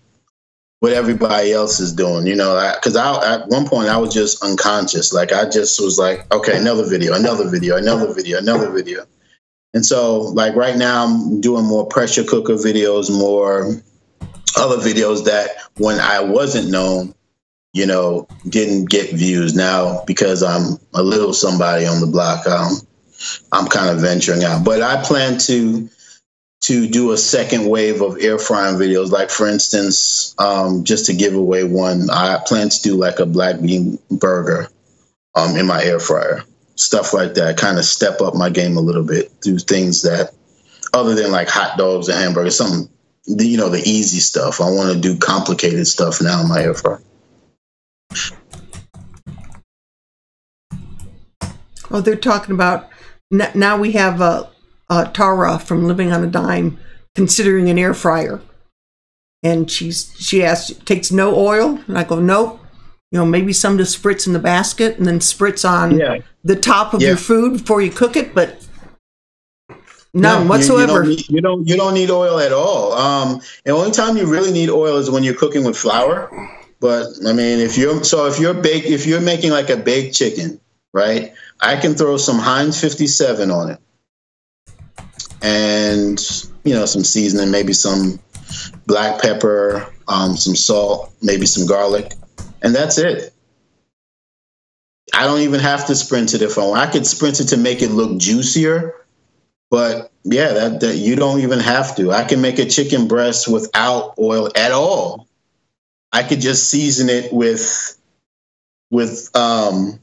what everybody else is doing, you know, because at one point I was just unconscious. Like I just was like, okay, another video. And so like right now I'm doing more pressure cooker videos, more other videos that when I wasn't known, you know, didn't get views. Now, because I'm a little somebody on the block, I'm kind of venturing out. But I plan to do a second wave of air frying videos. Like for instance, just to give away one, I plan to do like a black bean burger in my air fryer. Stuff like that, kind of step up my game a little bit, do things that other than like hot dogs and hamburgers, something, you know, the easy stuff. I want to do complicated stuff now in my air fryer. Oh, they're talking about now we have Tara from Living on a Dime considering an air fryer, and she asked, takes no oil, and I go, nope. You know, maybe some to spritz in the basket and then spritz on the top of your food before you cook it, but none whatsoever. You don't need oil at all. The only time you really need oil is when you're cooking with flour. But I mean, if you're making like a baked chicken, right? I can throw some Heinz 57 on it, and you know, some seasoning, maybe some black pepper, some salt, maybe some garlic. And that's it. I don't even have to sprint it if I want. I could sprint it to make it look juicier, but yeah, that you don't even have to. I can make a chicken breast without oil at all. I could just season it with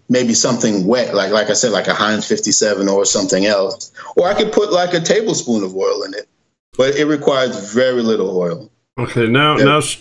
maybe something wet, like I said, like a Heinz 57 or something else. Or I could put like a tablespoon of oil in it, but it requires very little oil. Okay, now it's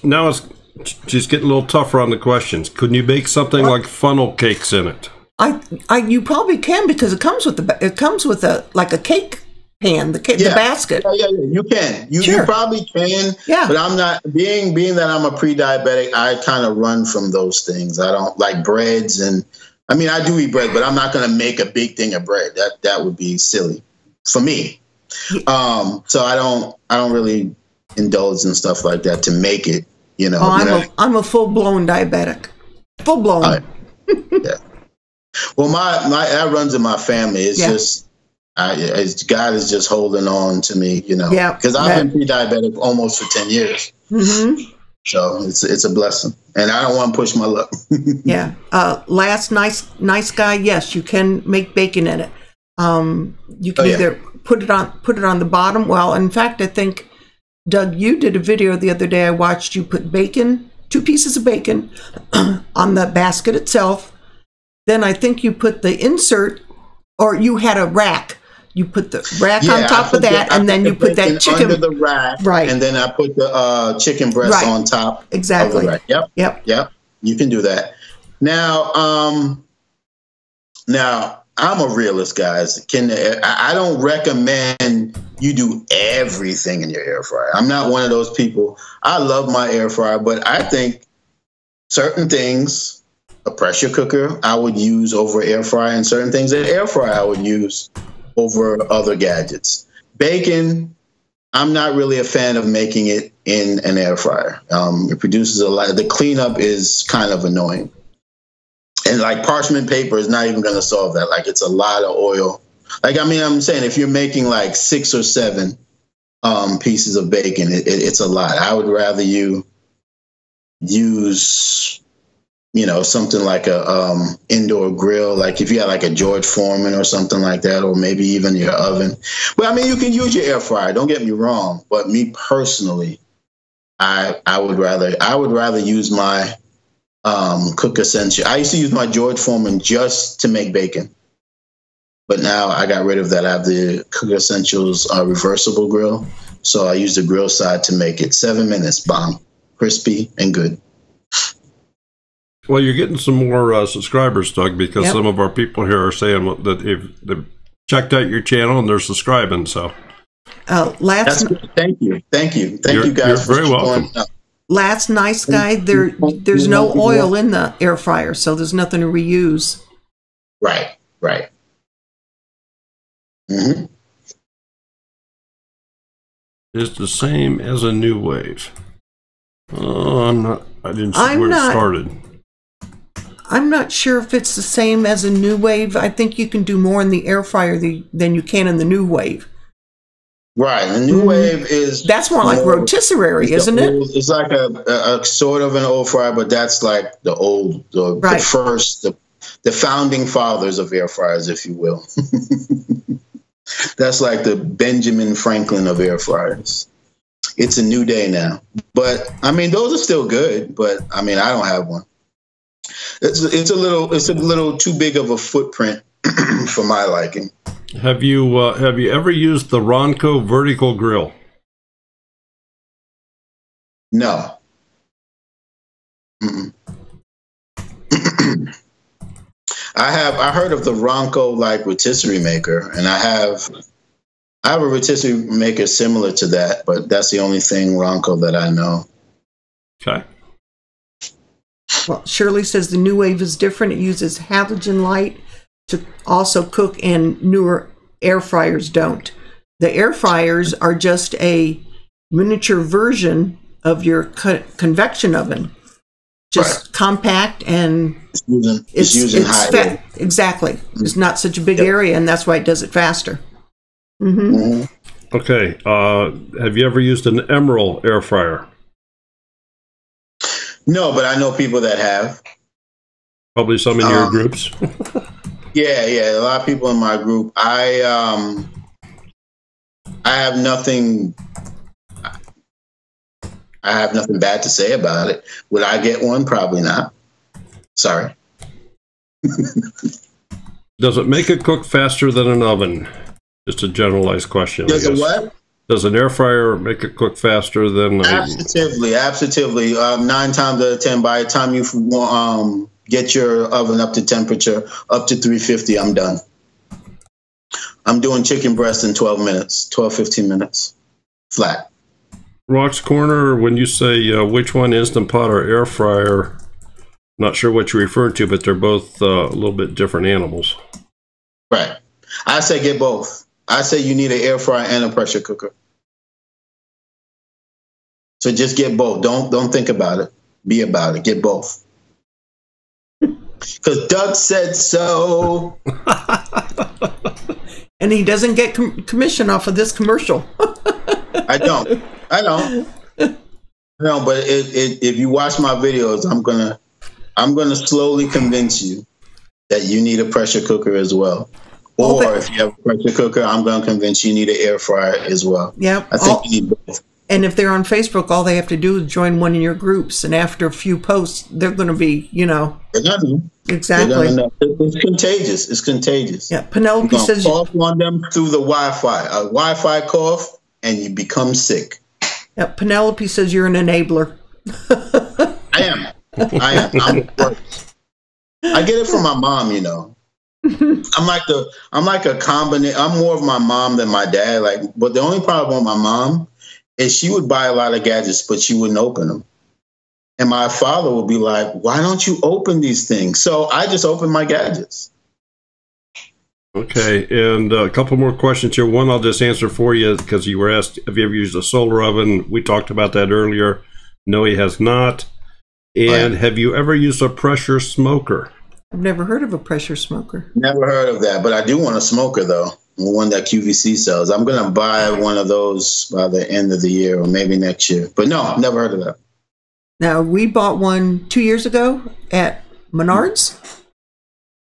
just getting a little tougher on the questions. Couldn't you bake something like funnel cakes in it? You probably can, because it comes with a cake pan, the basket. Yeah, you can. You probably can. Yeah. But I'm not, being that I'm a pre-diabetic, I kind of run from those things. I don't like breads, and I mean, I do eat bread, but I'm not going to make a big thing of bread. That would be silly for me. So I don't really indulge in stuff like that to make it. You know, I'm a full-blown diabetic. Full-blown. Yeah. Well, my that runs in my family. It's just, God is just holding on to me, you know. Yeah. Because I've been pre-diabetic almost for 10 years. Mm-hmm. So it's a blessing, and I don't want to push my luck. Yeah. Last nice guy. Yes, you can make bacon in it. You can either put it on the bottom. Well, in fact, I think, Doug, you did a video the other day. I watched you put bacon, 2 pieces of bacon on the basket itself, then I think you put the insert, or you had a rack. You put the rack on top of that, and then you put that chicken under the rack, right? And then I put the chicken breast on top. Exactly. Of the rack. Yep. You can do that. Now, now I'm a realist, guys. I don't recommend you do everything in your air fryer. I'm not one of those people. I love my air fryer, but I think certain things, a pressure cooker I would use over air fryer, and certain things an air fryer I would use over other gadgets. Bacon, I'm not really a fan of making it in an air fryer. It produces a lot. The cleanup is kind of annoying. And like parchment paper is not even going to solve that. Like it's a lot of oil. Like, I mean, I'm saying if you're making like 6 or 7 pieces of bacon, it's a lot. I would rather you use, you know, something like a indoor grill, like if you had like a George Foreman or something like that, or maybe even your oven. But I mean, you can use your air fryer. Don't get me wrong. But me personally, I would rather use my Cook Essential. I used to use my George Foreman just to make bacon, but now I got rid of that. I have the Cook Essentials reversible grill, so I use the grill side to make it 7 minutes, bomb, crispy and good. Well, you're getting some more subscribers, Doug, because some of our people here are saying that they've checked out your channel and they're subscribing. So, thank you guys. You're very welcome. Last nice guy, there's no oil in the air fryer, so there's nothing to reuse. Right. Mm-hmm. It's the same as a New Wave. I didn't see where it started. I'm not sure if it's the same as a New Wave. I think you can do more in the air fryer than you can in the New Wave. Right, the New Wave that's more like rotisserie, isn't it? It's like a sort of an old fryer, but that's like the first, the founding fathers of air fryers, if you will. That's like the Benjamin Franklin of air fryers. It's a new day now, but I mean, those are still good. But I mean, I don't have one. It's a little too big of a footprint for my liking. Have you ever used the Ronco vertical grill? No. I heard of the Ronco like rotisserie maker, and I have a rotisserie maker similar to that, but that's the only thing Ronco that I know. Okay. Well, Shirley says the New Wave is different. It uses halogen light to also cook, and newer air fryers don't. The air fryers are just a miniature version of your convection oven, just compact, and it's using high. Exactly. It's not such a big area, and that's why it does it faster. Okay. Have you ever used an Emerald air fryer? No, but I know people that have. Probably some in your groups. Yeah, a lot of people in my group. I have nothing. I have nothing bad to say about it. Would I get one? Probably not. Sorry. Does it make it cook faster than an oven? Just a generalized question. Does it what? Does an air fryer make it cook faster than? Absolutely. 9 times out of 10, by the time you get your oven up to temperature, up to 350, I'm done. I'm doing chicken breast in 15 minutes, flat. Rock's Corner, when you say which one, Instant Pot or air fryer, not sure what you're referring to, but they're both a little bit different animals. Right. I say get both. I say you need an air fryer and a pressure cooker. So just get both. Don't think about it. Be about it. Get both. Because Doug said so. And he doesn't get commission off of this commercial. I don't. But if you watch my videos, I'm gonna slowly convince you that you need a pressure cooker as well. Or if you have a pressure cooker, I'm gonna convince you need an air fryer as well. Yeah, I think you need both. And if they're on Facebook, all they have to do is join one of your groups, and after a few posts, they're going to be, They're gonna know. Exactly. They're gonna know. It's contagious. It's contagious. Yeah, Penelope says cough on them through the Wi-Fi. A Wi-Fi cough, and you become sick. yeah, Penelope says you're an enabler. I am. I'm the worst. I get it from my mom, you know. I'm like a combination. I'm more of my mom than my dad. But the only problem with my mom is she would buy a lot of gadgets, but she wouldn't open them. And my father would be like, "Why don't you open these things?" So I just open my gadgets. Okay, and a couple more questions here. One I'll just answer for you because you were asked, have you ever used a solar oven? We talked about that earlier. No, he has not. And have you ever used a pressure smoker? I've never heard of a pressure smoker. Never heard of that, but I do want a smoker, though. One that QVC sells. I'm going to buy one of those by the end of the year or maybe next year. But no, I've never heard of that. Now, we bought one 2 years ago at Menards.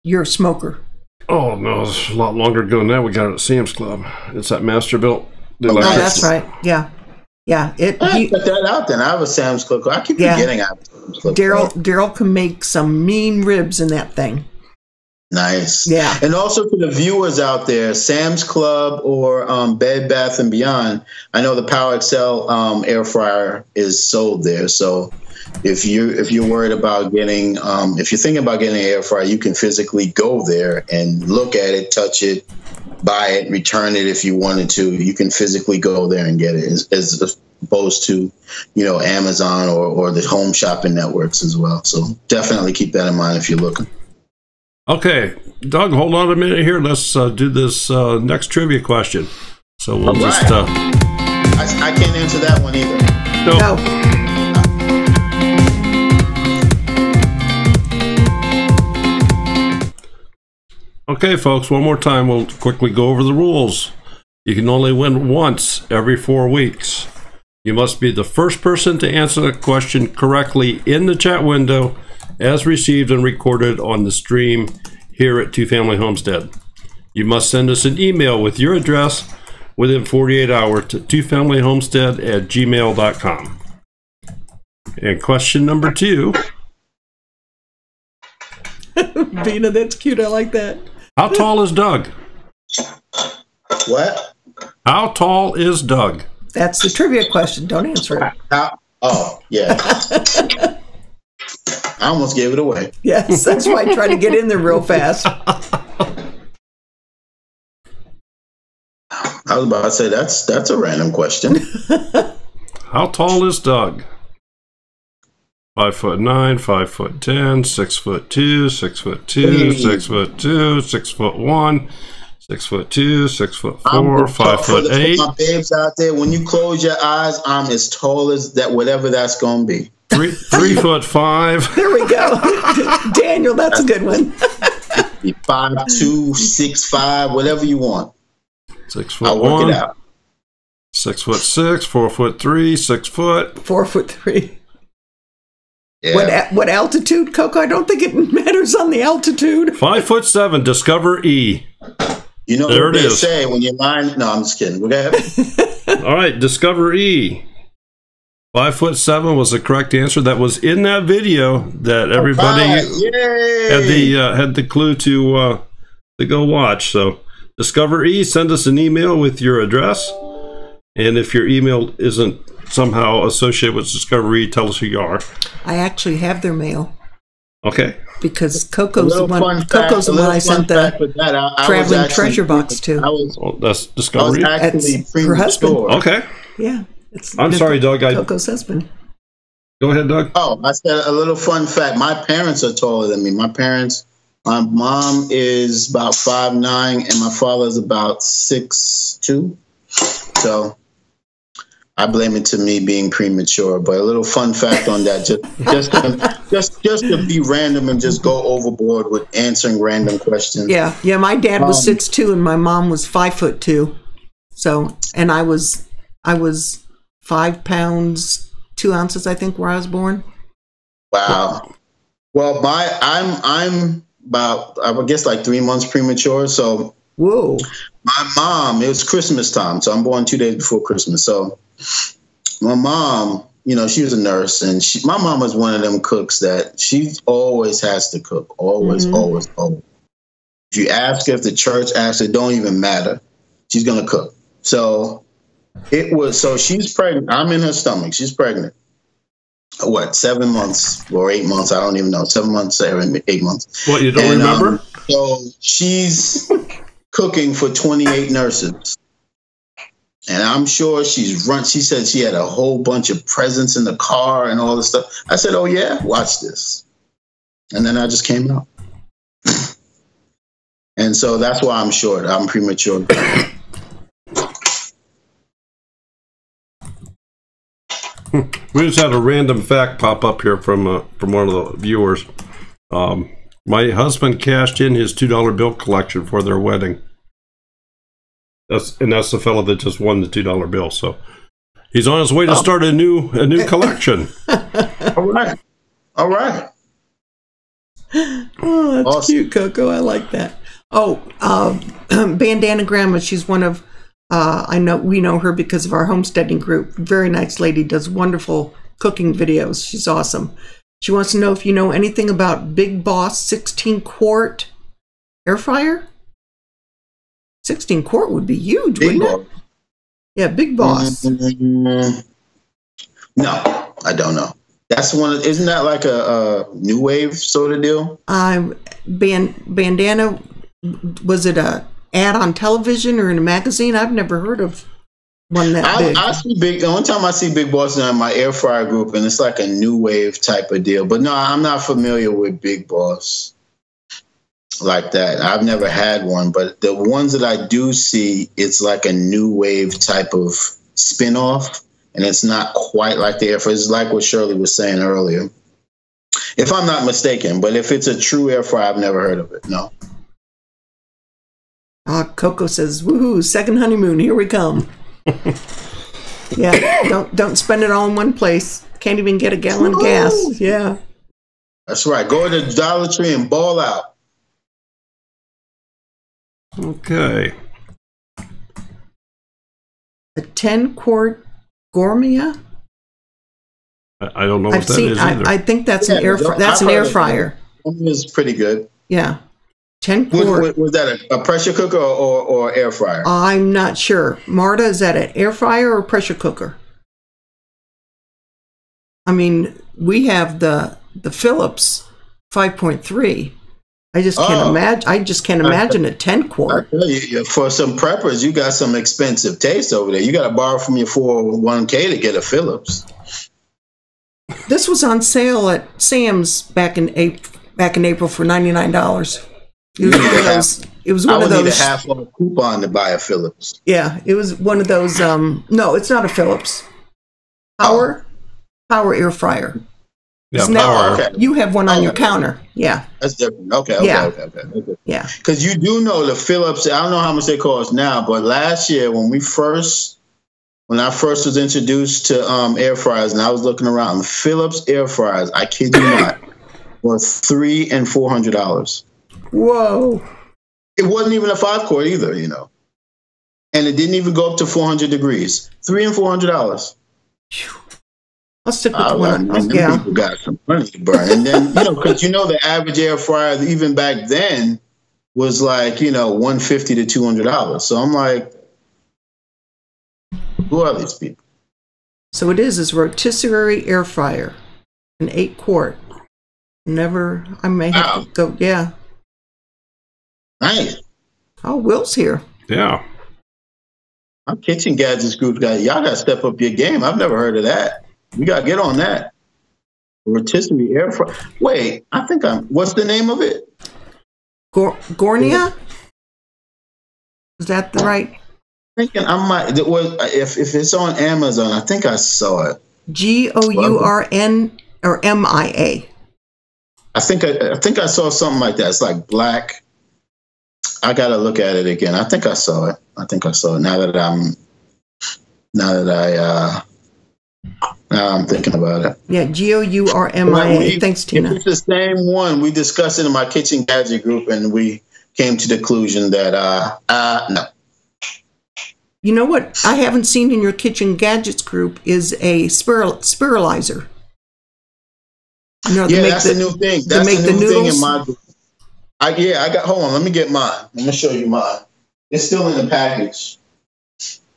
You're a smoker. Oh, no, it's a lot longer ago than that. We got it at Sam's Club. It's that Masterbuilt. Oh, that's right. Yeah. Yeah. Put that out then. I have a Sam's Club. I keep forgetting I have a Sam's Club. Daryl can make some mean ribs in that thing. Nice. Yeah. And also to the viewers out there, Sam's Club or Bed Bath & Beyond, I know the Power XL air fryer is sold there. So if you're worried about getting, if you're thinking about getting an air fryer, you can physically go there and look at it, touch it, buy it, return it if you wanted to. You can physically go there and get it as opposed to, Amazon or the home shopping networks as well. So definitely keep that in mind if you're looking. Okay, Doug, hold on a minute here. Let's do this next trivia question. So we'll just... I can't answer that one either. No. Okay, folks, one more time. We'll quickly go over the rules. You can only win once every 4 weeks. You must be the first person to answer the question correctly in the chat window as received and recorded on the stream here at Two Family Homestead. You must send us an email with your address within 48 hours to twofamilyhomestead@gmail.com. And question number 2. Vina, that's cute. I like that. How tall is Doug? What? How tall is Doug? That's the trivia question. Don't answer it. Oh, yeah. I almost gave it away. Yes, that's why I tried to get in there real fast. I was about to say that's a random question. How tall is Doug? 5'9", 5'10", 6'2", 6'2", 6'2", 6'1", 6'2", 6'4", 5'8". My babes out there, when you close your eyes, I'm as tall as that, whatever that's gonna be. 3'5". There we go. Daniel, that's a good one. 5'2", 6'5", whatever you want. 6'1". I'll work it out. 6'6", 4'3", 6 foot. 4'3". Yeah. What altitude, Coco? I don't think it matters on the altitude. 5'7". Discover E. You know there what it they is. say when you're lying? No, I'm just kidding. Go ahead. All right, Discover E. 5'7" was the correct answer. That was in that video that everybody had the clue to go watch. So Discover E, send us an email with your address, and if your email isn't somehow associated with Discover E, tell us who you are. I actually have their mail. Okay. Because Coco's the one I sent the traveling treasure box to. That's Discovery. That's her husband. Okay. Yeah. I'm sorry, Doug. Coco's husband. Go ahead, Doug. Oh, I said a little fun fact. My parents are taller than me. My mom is about 5'9", and my father is about 6'2". So I blame it to me being premature, but a little fun fact on that, just to be random and just go overboard with answering random questions. Yeah. My dad was 6'2" and my mom was 5'2". So, and I was 5 pounds 2 ounces, I think, where I was born. Wow. Well, I'm about, I would guess, like 3 months premature. So, whoa. My mom, it was Christmas time, so I'm born 2 days before Christmas. So my mom you know, she was a nurse, and my mom was one of them cooks that she always has to cook. Always, always, always. If you ask her, if the church asks, it don't even matter. She's going to cook. So she's pregnant. I'm in her stomach. She's pregnant. What, 7 months or 8 months? I don't even know. 7 months, 8 months. What, you don't remember? So she's cooking for 28 nurses. And I'm sure she said she had a whole bunch of presents in the car and all this stuff. I said, oh yeah, watch this. And then I just came out. And so that's why I'm short. I'm premature. We just had a random fact pop up here from one of the viewers. My husband cashed in his $2 bill collection for their wedding. That's the fellow that just won the $2 bill. So he's on his way to start a new collection. All right. Oh, that's awesome. Cute, Coco. I like that. Oh, Bandana Grandma. She's one of we know her because of our homesteading group. Very nice lady. Does wonderful cooking videos. She's awesome. She wants to know if you know anything about Big Boss 16-quart air fryer. 16-quart would be huge, wouldn't it? Yeah, Big Boss. No, I don't know. That's isn't that like a new wave sort of deal? Bandana, was it a ad on television or in a magazine? I've never heard of one that big. I see the only time I see Big Boss is in my air fryer group, and it's like a new wave type of deal. But no, I'm not familiar with Big Boss like that. I've never had one, but the ones that I do see, it's like a new wave type of spin-off, and it's not quite like the air fryer. It's like what Shirley was saying earlier, if I'm not mistaken. But if it's a true air fryer, I've never heard of it. No. Coco says, "Woohoo! Second honeymoon, here we come." Yeah, don't spend it all in one place. Can't even get a gallon of gas. Yeah, that's right. Go to the Dollar Tree and ball out. Okay. A 10-quart Gourmet. I don't know what that is either. I think that's an air fryer. That's an air fryer. It's pretty good. Yeah. 10-quart. Was that a pressure cooker or air fryer? I'm not sure. Marta, is that an air fryer or pressure cooker? I mean, we have the Philips 5.3. I just can't imagine. I just can't imagine a 10-quart. I tell you, for some preppers, you got some expensive taste over there. You got to borrow from your 401k to get a Philips. This was on sale at Sam's back in April for $99. It was one of those. I would need a half-off coupon to buy a Philips. Yeah, it was one of those. No, it's not a Philips. Power air fryer. Yeah, power. Okay. You have one on your counter. Yeah. That's different. Okay. Yeah. Because you do know the Philips, I don't know how much they cost now, but last year when I first was introduced to air fryers and I was looking around, the Philips air fryers, I kid you not, were $300 and $400. Whoa. It wasn't even a 5-quart either, you know. And it didn't even go up to 400 degrees. $300 and $400. I'll stick with the one. Yeah. People got some money to burn. And then, because the average air fryer, even back then, was like, $150 to $200. So I'm like, who are these people? So it is rotisserie air fryer, an 8-quart. I may have to go, yeah. Nice. Oh, Will's here. Yeah. Our kitchen gadgets group, y'all got to step up your game. I've never heard of that. We got to get on that. Rotisserie air fryer. Wait, what's the name of it? Gourmet? Is that the right? Thinking I might. If it's on Amazon, I think I saw it. GOURN or MIA. I think I saw something like that. It's like black. I gotta look at it again. I think I saw it. Now I'm thinking about it. Yeah, GOURMIA. Thanks, Tina. If it's the same one, we discussed it in my kitchen gadget group, and we came to the conclusion that no. You know what I haven't seen in your kitchen gadgets group is a spiralizer. You know, Yeah, that's a new thing. That's a new thing in my group. I got. Hold on, let me get mine. I'm gonna show you mine. It's still in the package.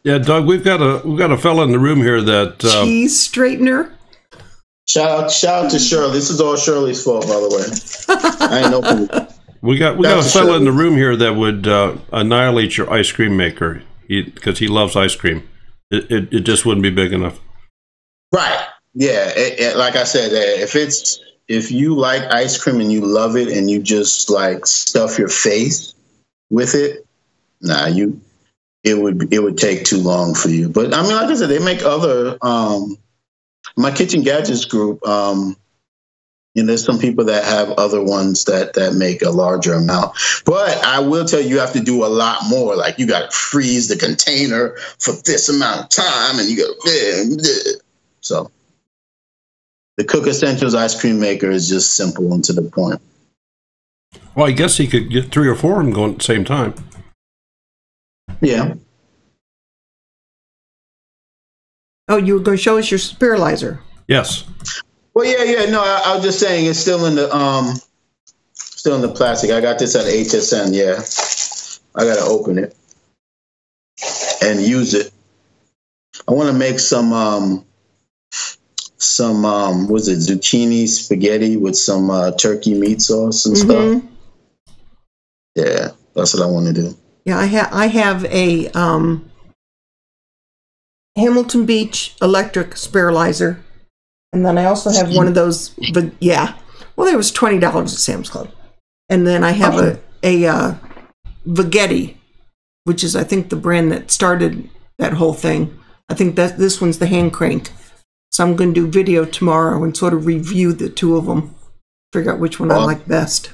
Yeah, Doug, we've got a fella in the room here that cheese straightener. Shout out to Shirley. This is all Shirley's fault, by the way. I ain't open. We got a fella in the room here that would annihilate your ice cream maker because he loves ice cream. It just wouldn't be big enough. Right. Yeah. Like I said, if you like ice cream and you love it and you just like stuff your face with it, it would take too long for you. But I mean, like I said, they make other. My kitchen gadgets group. There's some people that have other ones that make a larger amount. But I will tell you, you have to do a lot more. Like you got to freeze the container for this amount of time, and you got so. The Cook Essentials ice cream maker is just simple and to the point. Well, I guess he could get 3 or 4 of them going at the same time. Yeah. Oh, you were going to show us your spiralizer? Yes. Well, yeah. No, I was just saying it's still in the plastic. I got this at HSN. Yeah, I got to open it and use it. I want to make some was it zucchini spaghetti with some turkey meat sauce and stuff. Yeah, that's what I want to do. Yeah, I have a Hamilton Beach electric spiralizer, and then I also have one of those. But yeah, well, there was $20 at Sam's Club, and then I have a Veggetti, which is I think the brand that started that whole thing. I think that this one's the hand crank. So I'm going to do video tomorrow and sort of review the two of them, figure out which one I like best.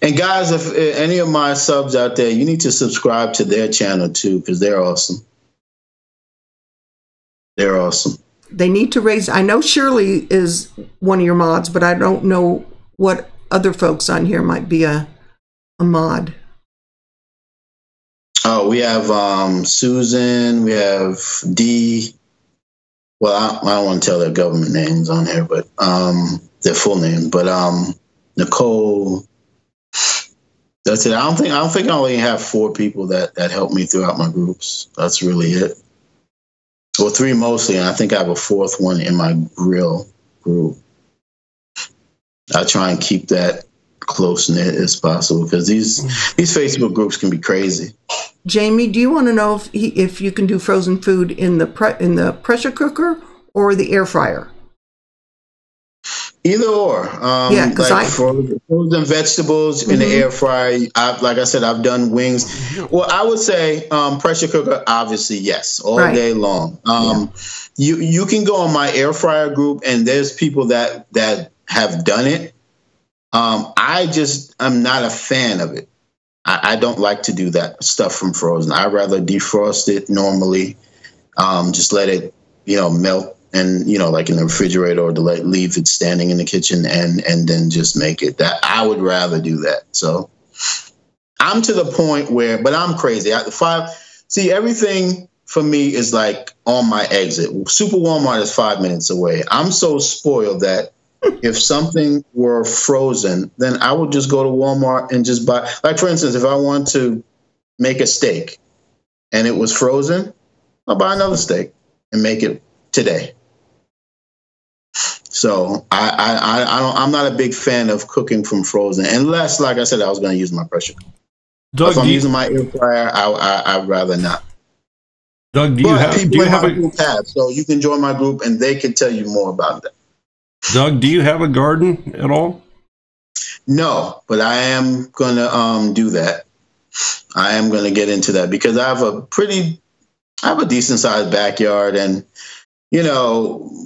And guys, if any of my subs out there, you need to subscribe to their channel too, because they're awesome. They're awesome. They need to raise. I know Shirley is one of your mods, but I don't know what other folks on here might be a mod. Oh, we have Susan. We have Dee. Well, I don't want to tell their government names on here, but their full name. But Nicole. That's it. I don't think I only have 4 people that help me throughout my groups. That's really it. Well, 3 mostly, and I think I have a 4th one in my grill group. I try and keep that close knit as possible because these Facebook groups can be crazy. Jamie, do you want to know if you can do frozen food in the pressure cooker or the air fryer? Either or. Yeah, because like frozen vegetables in the air fryer. Like I said, I've done wings. Well, I would say pressure cooker, obviously, yes, all day long. You can go on my air fryer group, and there's people that have done it. I'm not a fan of it. I don't like to do that stuff from frozen. I'd rather defrost it normally, just let it, melt and, like in the refrigerator, or to leave it standing in the kitchen and then just make it. That I would rather do that. So I'm to the point where, but I'm crazy. Everything for me is like on my exit. Super Walmart is 5 minutes away. I'm so spoiled that if something were frozen, then I would just go to Walmart and just buy. Like, for instance, if I want to make a steak and it was frozen, I'll buy another steak and make it today. So I'm not a big fan of cooking from frozen, unless, like I said, I was going to use my pressure cooker. If I'm using my air fryer, I'd rather not. Doug, do you have a group so you can join my group and they can tell you more about that. Doug, do you have a garden at all? No, but I am going to do that. I am going to get into that because I have a decent sized backyard. And,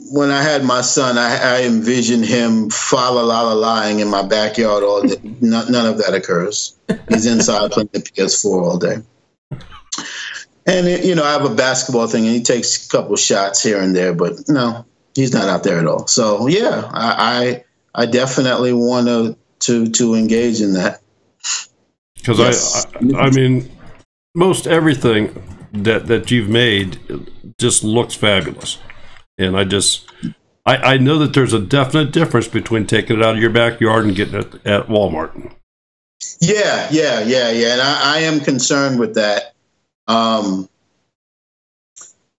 when I had my son, I envisioned him fa-la-la-la-lying in my backyard all day. None of that occurs. He's inside playing the PS4 all day. And, I have a basketball thing and he takes a couple shots here and there, but no. He's not out there at all. So yeah, I definitely want to engage in that. Because I mean, most everything that you've made just looks fabulous. And I know that there's a definite difference between taking it out of your backyard and getting it at Walmart. Yeah. And I am concerned with that. I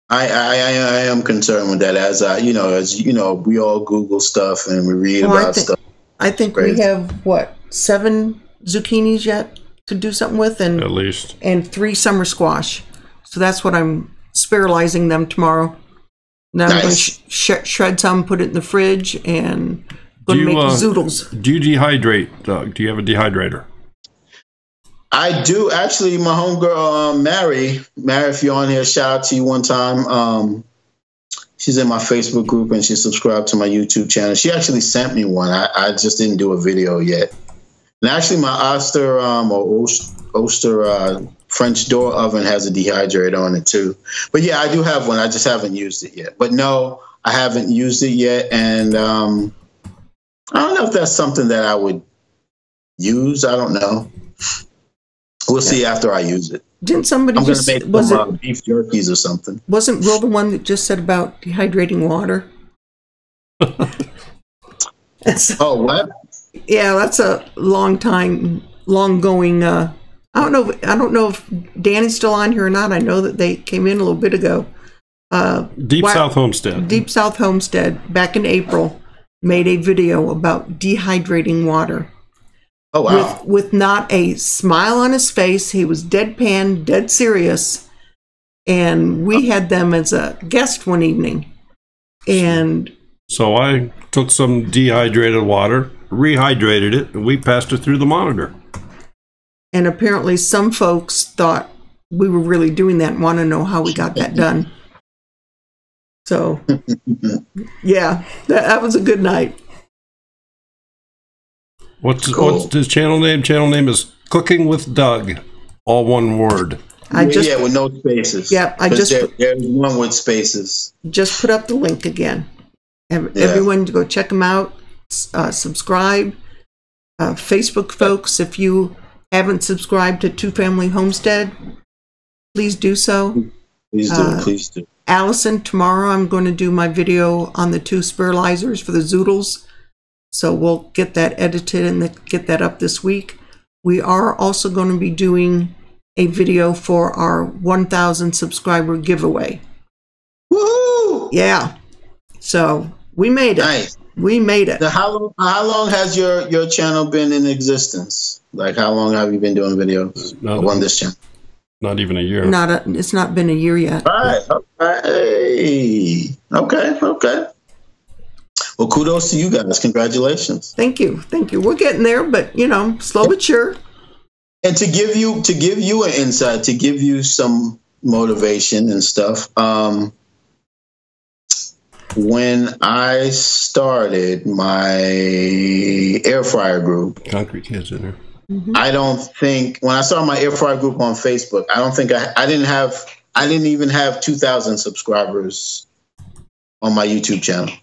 am concerned with that, as we all Google stuff and we read about stuff. I think we have 7 zucchinis yet to do something with, and at least, and 3 summer squash. So that's what I'm spiralizing them tomorrow. Now I'm going to shred some, put it in the fridge, and going to make zoodles. Do you dehydrate, Doug? Do you have a dehydrator? I do, actually. My homegirl, Mary, if you're on here, shout out to you one time. She's in my Facebook group and she subscribed to my YouTube channel. She actually sent me one. I just didn't do a video yet. And actually, my Oster French door oven has a dehydrator on it too. But yeah, I do have one. I just haven't used it yet. But no, I haven't used it yet, and I don't know if that's something that I would use. I don't know. We'll see after I use it. Didn't somebody I'm going to make some beef jerkies or something. Wasn't Will the one that just said about dehydrating water? Oh, what? Yeah, that's a long going. I don't know if Dan is still on here or not. I know that they came in a little bit ago. Deep South Homestead back in April made a video about dehydrating water. Oh, wow. With not a smile on his face. He was deadpan, dead serious. And we had them as a guest one evening. And so I took some dehydrated water, rehydrated it, and we passed it through the monitor. And apparently some folks thought we were really doing that and want to know how we got that done. So, yeah, that was a good night. What's his channel name? Channel name is Cooking with Doug, all one word. With no spaces. Yeah, there's one with spaces. Just put up the link again. Everyone go check them out. Subscribe. Facebook folks, if you haven't subscribed to Two Family Homestead, please do so. Please do. Allison, tomorrow I'm going to do my video on the 2 spiralizers for the zoodles. So we'll get that edited and get that up this week. We are also going to be doing a video for our 1,000 subscriber giveaway. Woohoo! Yeah. So we made it. Nice. We made it. How long has your channel been in existence? Like, how long have you been doing videos on this channel? Not even a year. It's not been a year yet. All right. Okay. Well, kudos to you guys. Congratulations. Thank you. We're getting there, but slow but sure. And to give you an insight, to give you some motivation and stuff. When I started my air fryer group, Concrete Kids in there. Mm-hmm. I don't think when I started my air fryer group on Facebook, I don't think I didn't even have 2,000 subscribers on my YouTube channel.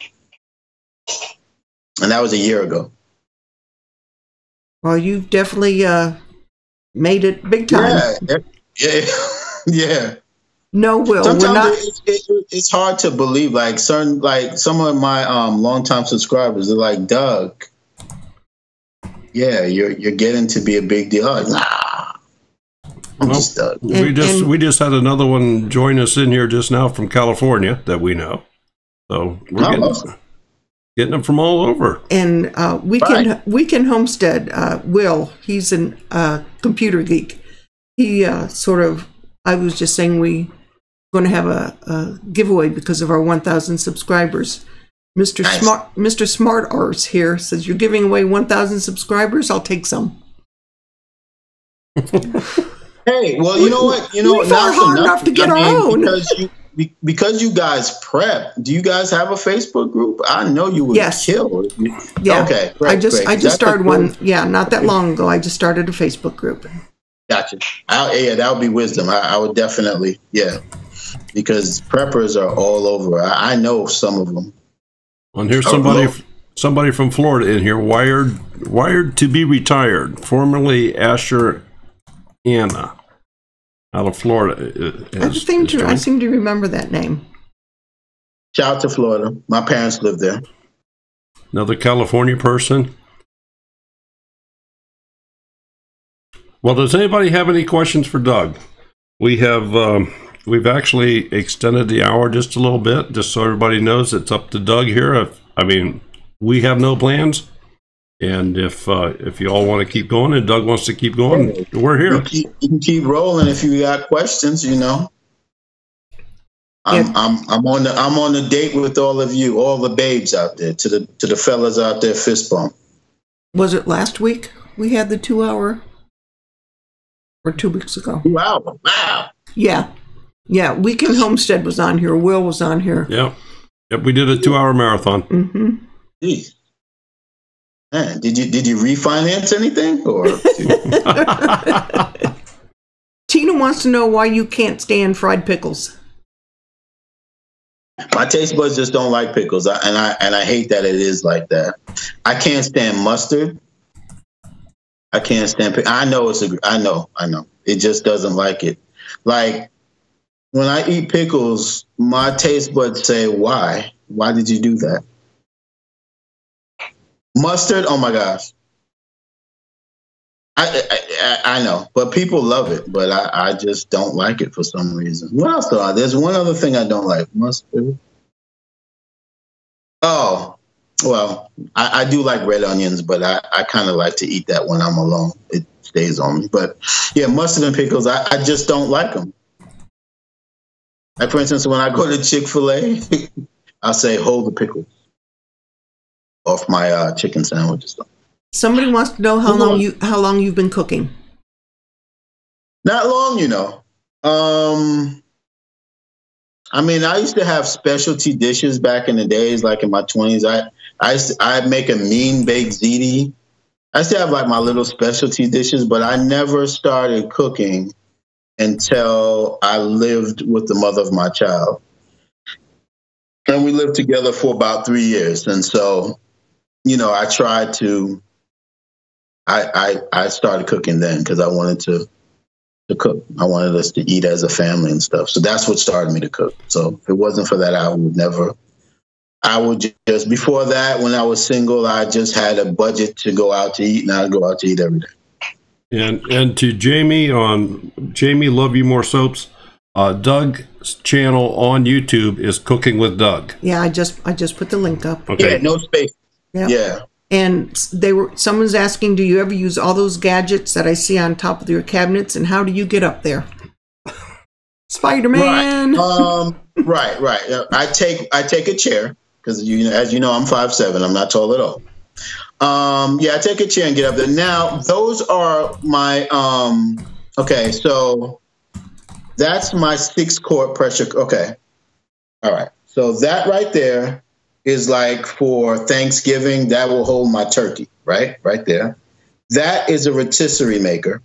And that was a year ago. Well, you've definitely made it big time. Yeah. No, Will. Sometimes it's hard to believe. Like some of my longtime subscribers, they're like, Doug, yeah, you're getting to be a big deal. Like, nah, I'm just Doug. We just had another one join us in here just now from California that we know. So we're getting them from all over. And Weekend Homestead, Will, he's a computer geek. He I was just saying we're going to have a giveaway because of our 1,000 subscribers. Mr. Smart Arts here says, you're giving away 1,000 subscribers? I'll take some. Hey, well, you know what? We fought hard enough to get our own. Because you guys prep, do you guys have a Facebook group? I know you would kill. Yeah. Okay. Great, I just started one. Yeah, not that long ago. I just started a Facebook group. Gotcha. That would be wisdom. I would definitely, because preppers are all over. I know some of them. And here's somebody from Florida in here, wired to be retired, formerly Asher Anna. out of Florida. I seem to remember that name. Shout out to Florida. My parents live there. Another California person. Well, does anybody have any questions for Doug? We have we've actually extended the hour just a little bit, just so everybody knows it's up to Doug here. We have no plans, and if you all want to keep going and Doug wants to keep going, we're here. You can keep rolling if you got questions. You know, I'm on the date with all of you, all the babes out there, to the fellas out there, fist bump. Was it last week we had the 2 hour? Or 2 weeks ago? 2 hours. Wow. Yeah. Weekend Homestead was on here. Will was on here. Yep. We did a 2 hour marathon. Mm-hmm. Jeez. Man, did you refinance anything? Or Tina wants to know why you can't stand fried pickles. My taste buds just don't like pickles, and I hate that it is like that. I can't stand mustard. I can't stand pickles. I know. It just doesn't like it. Like when I eat pickles, my taste buds say, "Why? Why did you do that?" Mustard, oh my gosh. I know, but people love it, but I just don't like it for some reason. What else though? There's one other thing I don't like. Mustard. Oh, well, I do like red onions, but I kind of like to eat that when I'm alone. It stays on me. But yeah, mustard and pickles, I just don't like them. Like, for instance, when I go to Chick-fil-A, I'll say, hold the pickles off my chicken sandwiches. Somebody wants to know how long you've been cooking. Not long, you know. I mean, I used to have specialty dishes back in the days, like in my 20s. I'd make a mean baked ziti. I used to have like my little specialty dishes, but I never started cooking until I lived with the mother of my child. And we lived together for about 3 years. And so, you know, I started cooking then because I wanted to cook. I wanted us to eat as a family and stuff. So that's what started me to cook. So if it wasn't for that, I would just, before that, when I was single, I just had a budget to go out to eat, and I'd go out to eat every day. And to Jamie on Jamie Love You More Soaps, Doug's channel on YouTube is Cooking with Doug. Yeah, I just put the link up. Okay. Yeah, no space. Yep. Yeah. And someone's asking, do you ever use all those gadgets that I see on top of your cabinets, and how do you get up there? Spider-Man. Right. Right. I take a chair because as you know, I'm 5'7". I'm not tall at all. I take a chair and get up there. Now, those are my okay, so that's my 6-quart pressure. Okay. All right. So that right there is like for Thanksgiving, that will hold my turkey, right? Right there. That is a rotisserie maker.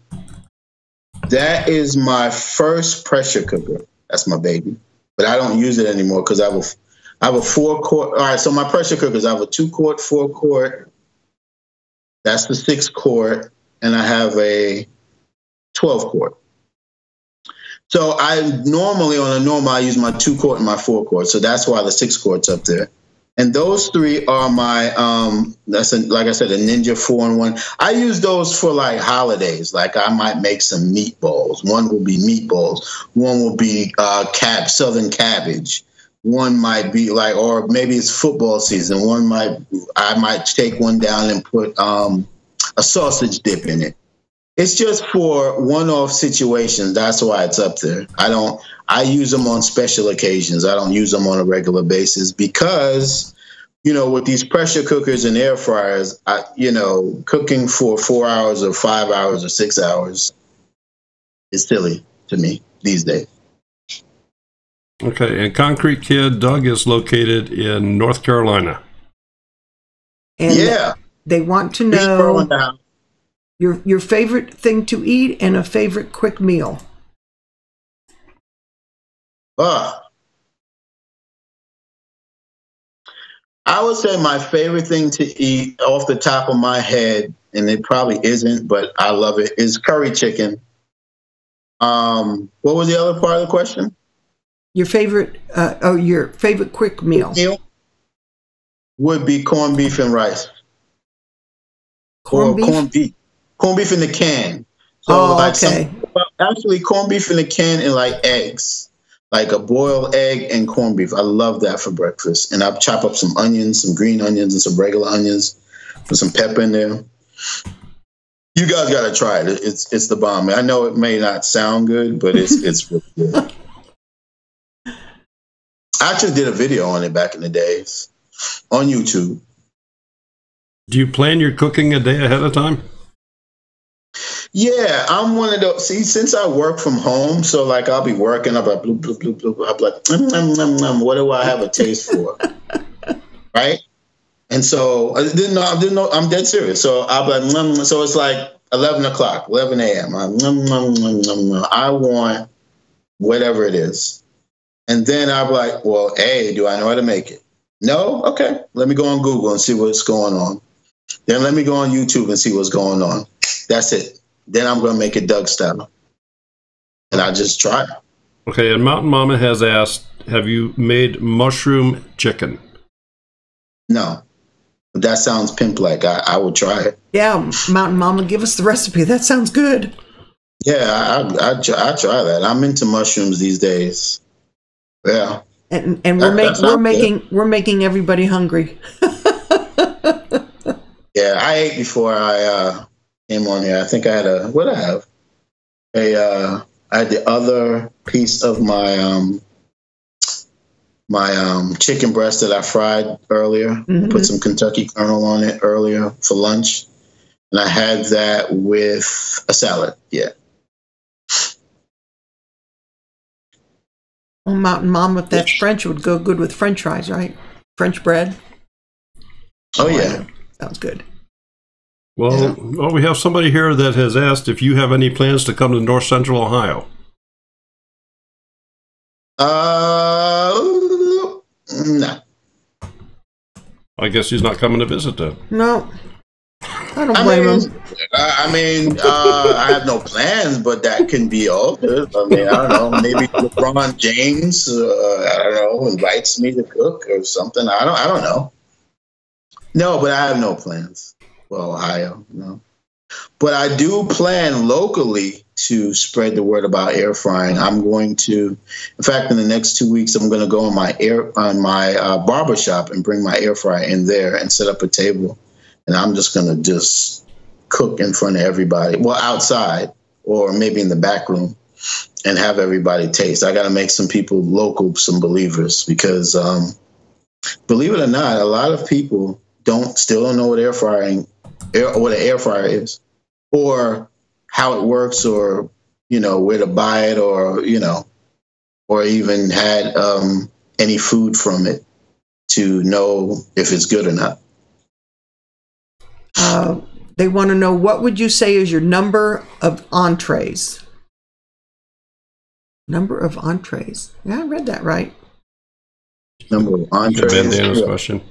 That is my first pressure cooker. That's my baby. But I don't use it anymore because I have a 4-quart. All right, so my pressure cookers, I have a 2-quart, 4-quart. That's the 6-quart. And I have a 12-quart. So I use my 2-quart and my 4-quart. So that's why the 6-quart's up there. And those 3 are my, like I said, a Ninja 4-in-1. I use those for like holidays. Like I might make some meatballs. One will be meatballs. One will be southern cabbage. One might be like, or maybe it's football season. I might take one down and put a sausage dip in it. It's just for one-off situations. That's why it's up there. I use them on special occasions. I don't use them on a regular basis because, you know, with these pressure cookers and air fryers, cooking for 4 hours or 5 hours or 6 hours is silly to me these days. Okay, and Concrete Kid, Doug is located in North Carolina. And yeah. They want to know your favorite thing to eat and a favorite quick meal. I would say my favorite thing to eat off the top of my head, and it probably isn't, but I love it, is curry chicken. What was the other part of the question? Your favorite quick meal. Would be corned beef and rice. Corned beef? Corned beef in the can. So okay. Actually, corned beef in the can and like eggs, like a boiled egg and corned beef. I love that for breakfast. And I'll chop up some onions, some green onions and some regular onions with some pepper in there. You guys got to try it. It's the bomb. I know it may not sound good, but it's really good. I actually did a video on it back in the days on YouTube. Do you plan your cooking a day ahead of time? Yeah, I'm one of those. See, since I work from home, so like I'll be working, I'll be like, bloop, bloop, bloop, bloop. I'll be like, what do I have a taste for? Right? And so I'm dead serious. So I'll be like, so it's like 11 o'clock, 11 a.m. I want whatever it is. And then I'll be like, well, A, do I know how to make it? No? Okay. Let me go on Google and see what's going on. Then let me go on YouTube and see what's going on. That's it. Then I'm going to make it Doug style. And I just try it. Okay, and Mountain Mama has asked, have you made mushroom chicken? No. But that sounds pimp-like. I would try it. Yeah, Mountain Mama, give us the recipe. That sounds good. Yeah, I try that. I'm into mushrooms these days. Yeah. And we're making everybody hungry. Yeah, I ate before I came on here. I think I had what did I have? I had the other piece of my chicken breast that I fried earlier. Mm-hmm. Put some Kentucky kernel on it earlier for lunch. And I had that with a salad. Yeah. Well, Mountain Mama, if that's French, it would go good with French fries, right? French bread. Oh, yeah. Sounds good. Well, we have somebody here that has asked if you have any plans to come to North Central Ohio. No. I guess he's not coming to visit then. No. I don't blame him. I have no plans, but that can be altered. I mean, I don't know. Maybe LeBron James, I don't know, invites me to cook or something. I don't know. No, but I have no plans. Well, Ohio, no. But I do plan locally to spread the word about air frying. I'm going to, in fact, in the next 2 weeks, I'm going to go on my barber shop and bring my air fryer in there and set up a table. And I'm just going to just cook in front of everybody. Well, outside or maybe in the back room and have everybody taste. I got to make some people local, some believers, because believe it or not, a lot of people still don't know what what an air fryer is, or how it works, or where to buy it, or or even had any food from it to know if it's good or not. They want to know, what would you say is your number of entrees? Number of entrees. Yeah, I read that right. Number of entrees. Bandana's question.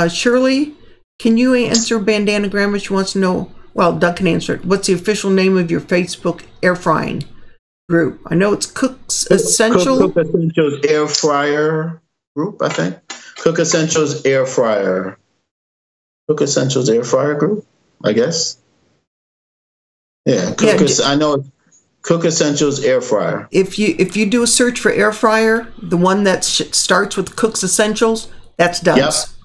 Shirley, can you answer Bandana Grandma? She wants to know, well, Doug can answer it. What's the official name of your Facebook air frying group? I know it's Cook's Essential. Cook Essentials Air Fryer group, I think. Cook Essentials Air Fryer. Cook Essentials Air Fryer group, I guess. Yeah, I know it's Cook Essentials Air Fryer. If you do a search for air fryer, the one that starts with Cook's Essentials, that's Doug's.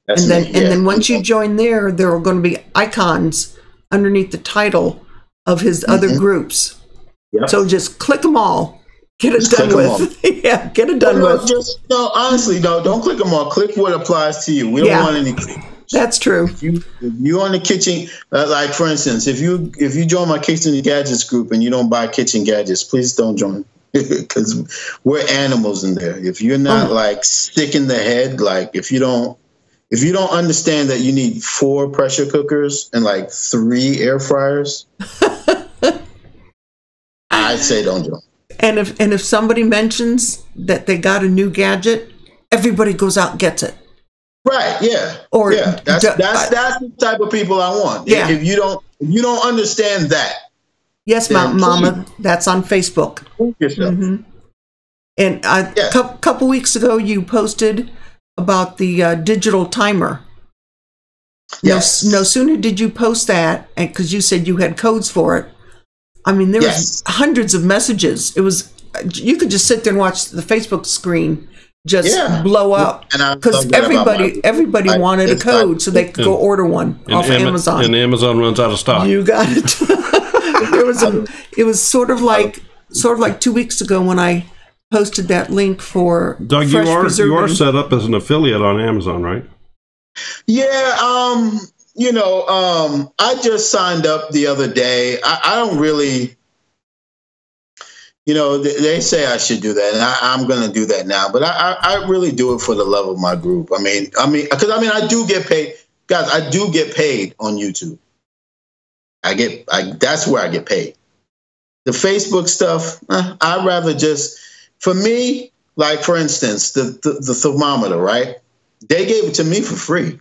Yep. And then once you join there are going to be icons underneath the title of his other groups. Yep. So just click them all. Get it done with. Yeah, get it done with. Honestly, don't click them all. Click what applies to you. We don't want any. That's true. If you're on the kitchen, like for instance, if you join my kitchen gadgets group and you don't buy kitchen gadgets, please don't join, because we're animals in there. If you're not like sick in the head, like if you don't understand that you need 4 pressure cookers and like 3 air fryers, I'd say don't join. And if somebody mentions that they got a new gadget, everybody goes out and gets it. Right. Yeah. That's the type of people I want. Yeah. If you don't understand that, Yes, Mountain Mama. That's on Facebook. Yourself. And a couple weeks ago, you posted about the digital timer. Yes. No sooner did you post that, and because you said you had codes for it, I mean, there was hundreds of messages. It was, you could just sit there and watch the Facebook screen just blow up, because everybody wanted a code so they could go order one off Amazon. And Amazon runs out of stock. You got it. It was sort of like 2 weeks ago when I posted that link for Doug. You are set up as an affiliate on Amazon, right? Yeah. I just signed up the other day. I don't really. They say I should do that, and I'm going to do that now. But I really do it for the love of my group. Because I do get paid, guys. I do get paid on YouTube. That's where I get paid. The Facebook stuff, I'd rather just, for me, like for instance, the thermometer, right? They gave it to me for free,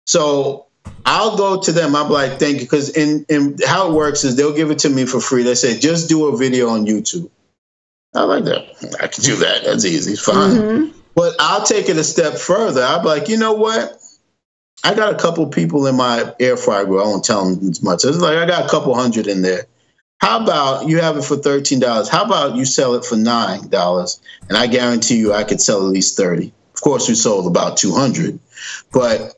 so I'll go to them. I'm like, thank you. Because in how it works is they'll give it to me for free. They say, just do a video on YouTube. I like that. I can do that. That's easy. It's fine. But I'll take it a step further. I'll be like, you know what? I got a couple people in my air fryer group. I won't tell them as much. It's like I got a couple hundred in there. How about you have it for $13? How about you sell it for $9? And I guarantee you I could sell at least 30. Of course, we sold about 200. But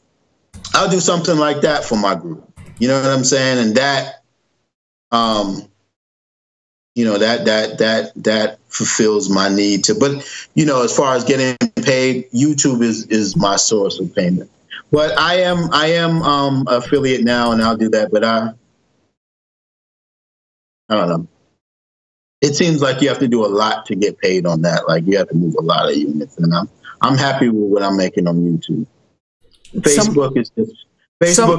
I'll do something like that for my group. You know what I'm saying? And that, that fulfills my need to. But as far as getting paid, YouTube is my source of payment. But I am affiliate now, and I'll do that. But I don't know. It seems like you have to do a lot to get paid on that. Like you have to move a lot of units, and I'm happy with what I'm making on YouTube. Facebook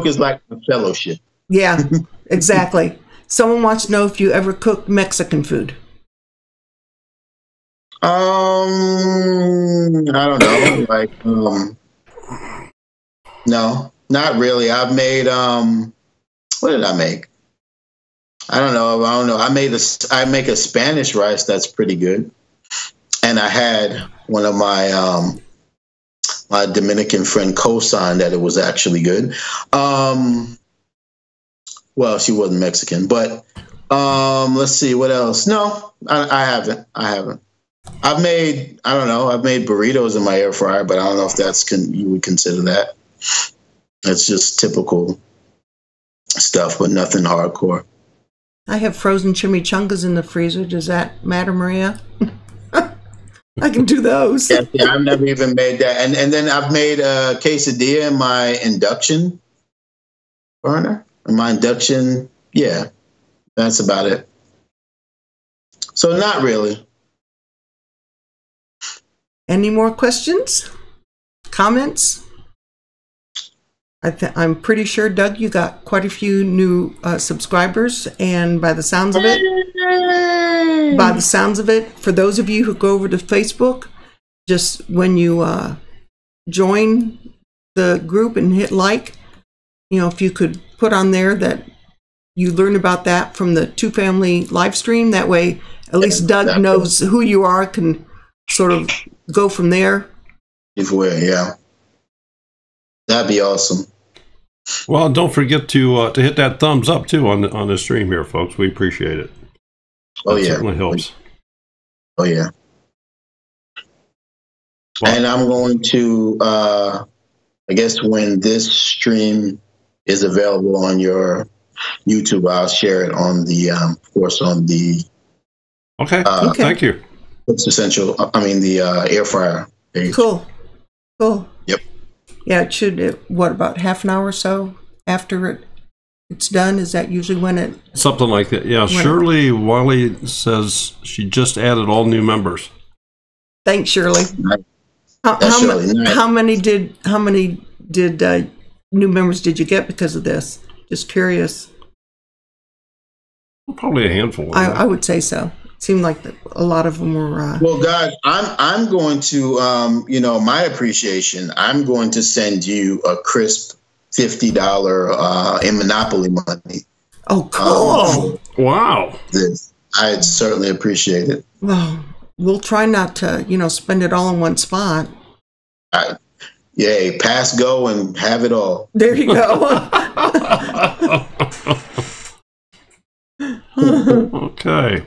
is like a fellowship. Yeah, exactly. Someone wants to know if you ever cook Mexican food. I don't know. Like, no, not really. I've made what did I make? I don't know. I make a Spanish rice that's pretty good, and I had one of my my Dominican friend co-signed that it was actually good. Well, she wasn't Mexican, but let's see what else. No, I haven't. I've made burritos in my air fryer, but I don't know if you would consider that. It's just typical stuff, but nothing hardcore. I have frozen chimichangas in the freezer. Does that matter, Maria? I can do those. Yeah, I've never even made that. And then I've made a quesadilla in my induction burner. In my induction, yeah, that's about it. So not really. Any more questions? Comments? I'm pretty sure, Doug, you got quite a few new subscribers, and by the sounds of it, for those of you who go over to Facebook, just when you join the group and hit like, if you could put on there that you learned about that from the Two Family live stream, that way at least Doug knows who you are, can sort of go from there. Yeah, that'd be awesome. Well, don't forget to hit that thumbs up too on the stream here, folks. We appreciate it. That certainly helps. Oh yeah. Well, and I'm going to, I guess when this stream is available on your YouTube, I'll share it on the, of course, on the. Okay. Thank you. It's essential. The air fryer page. Cool. Yep. Yeah, it should. About half an hour or so after it's done? Is that usually when it? Something like that. Yeah. Shirley Wiley says she just added all new members. Thanks, Shirley. How many new members did you get because of this? Just curious. Well, probably a handful. I would say so. It seemed like a lot of them were. Well, guys, I'm going to, my appreciation. I'm going to send you a crisp $50 in Monopoly money. Oh, cool! Wow. this. I'd certainly appreciate it. Well, we'll try not to, spend it all in one spot. Yay, pass go and have it all. There you go. Okay.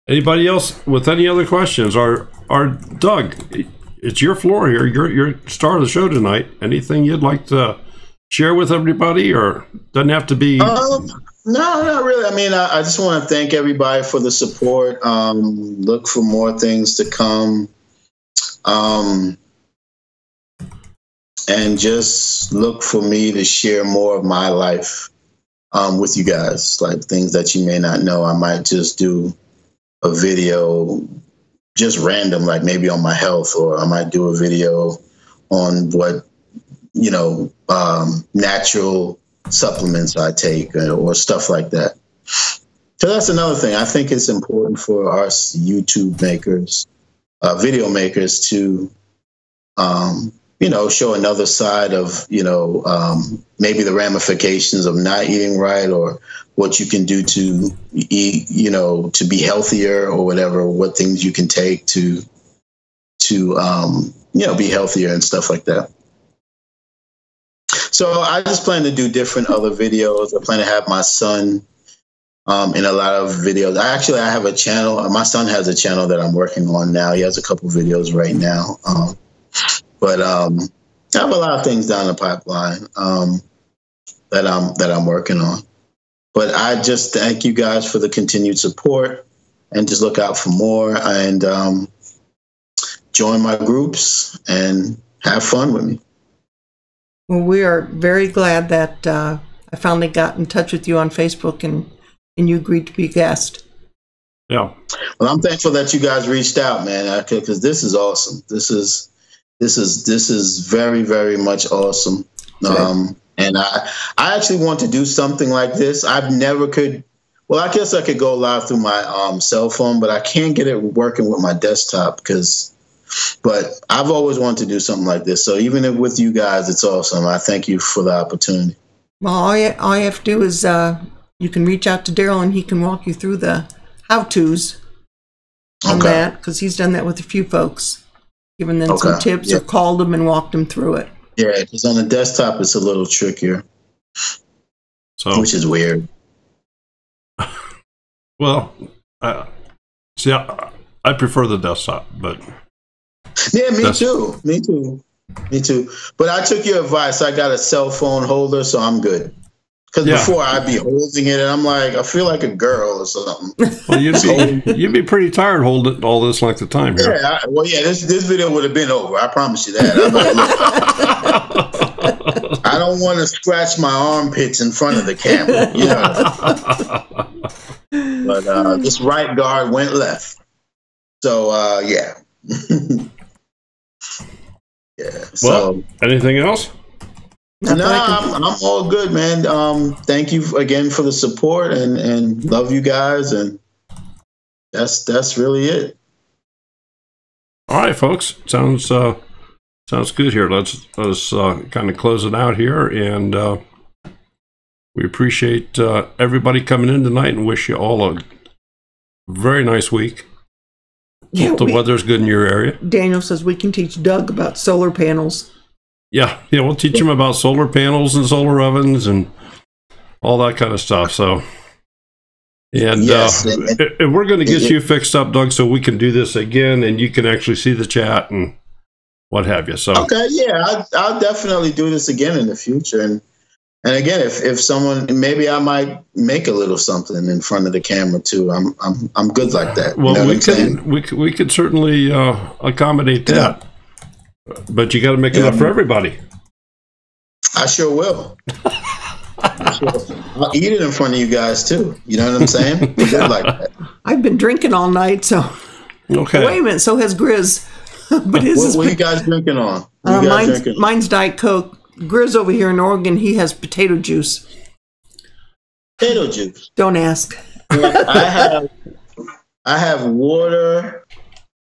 Anybody else with any other questions? Or Doug, it's your floor here. You're star of the show tonight. Anything you'd like to share with everybody, or doesn't have to be? No, not really. I mean, I just want to thank everybody for the support. Look for more things to come. And just look for me to share more of my life with you guys, like things that you may not know. I might just do a video just random, like maybe on my health, or I might do a video on what, natural supplements I take or stuff like that. So that's another thing. I think it's important for us YouTube makers, video makers to, show another side of, maybe the ramifications of not eating right, or what you can do to eat, to be healthier, or whatever, what things you can take to be healthier and stuff like that. So I just plan to do different other videos. I plan to have my son in a lot of videos. I have a channel. My son has a channel that I'm working on now. He has a couple videos right now. But I have a lot of things down the pipeline that I'm working on. But I just thank you guys for the continued support, and just look out for more, and join my groups and have fun with me. Well, we are very glad that I finally got in touch with you on Facebook, and you agreed to be a guest. Yeah. Well, I'm thankful that you guys reached out, man, because this is awesome. This is very, very much awesome. And I actually want to do something like this. I've never could. Well, I guess I could go live through my cell phone, but I can't get it working with my desktop but I've always wanted to do something like this. So even with you guys, it's awesome. I thank you for the opportunity. Well, all you have to do is you can reach out to Daryl, and he can walk you through the how-tos on that, because he's done that with a few folks, given them some tips, or called them and walked them through it. Yeah, because on the desktop, it's a little trickier, which is weird. Well, see, I prefer the desktop, but... Yeah, me too. But I took your advice. I got a cell phone holder, so I'm good. Because before I'd be holding it, and I'm like, I feel like a girl or something. Well, you'd be pretty tired holding all this length of time here. Yeah, this video would have been over. I promise you that. I don't want to scratch my armpits in front of the camera, But this right guard went left. So yeah. Yeah. Well, anything else? No, I'm all good, man. Thank you again for the support, and love you guys, and that's really it. All right, folks. Sounds good here. Let's kind of close it out here, and we appreciate everybody coming in tonight, and wish you all a very nice week. Yeah, the weather's good in your area. Daniel says we can teach Doug about solar panels. Yeah, we'll teach him about solar panels and solar ovens and all that kind of stuff. So, and we're going to get you fixed up, Doug, so we can do this again, and you can actually see the chat and what have you. So, okay, yeah, I'll definitely do this again in the future, and again, if someone, maybe I might make a little something in front of the camera too. I'm good like that. Well, we could certainly accommodate that. But you got to make enough for everybody. I sure will. I'll eat it in front of you guys too. You know what I'm saying? Good like that. I've been drinking all night, so. Okay. Wait a minute. So has Grizz. But what are you guys drinking on? Mine's Diet Coke. Grizz over here in Oregon, he has potato juice. Potato juice. Don't ask. I have water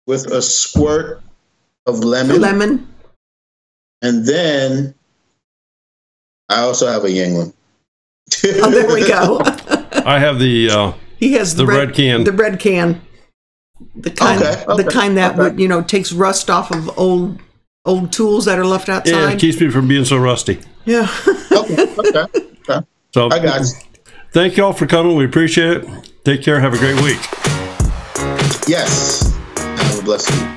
with a squirt of lemon. And then I also have a Yingling. Oh, there we go. I have the He has the red can. The red can. The kind, the kind that would, you know, takes rust off of old tools that are left outside. Yeah, it keeps me from being so rusty. Yeah. Okay. So I got you. Thank you all for coming. We appreciate it. Take care. Have a great week. Yes. Have a blessed week.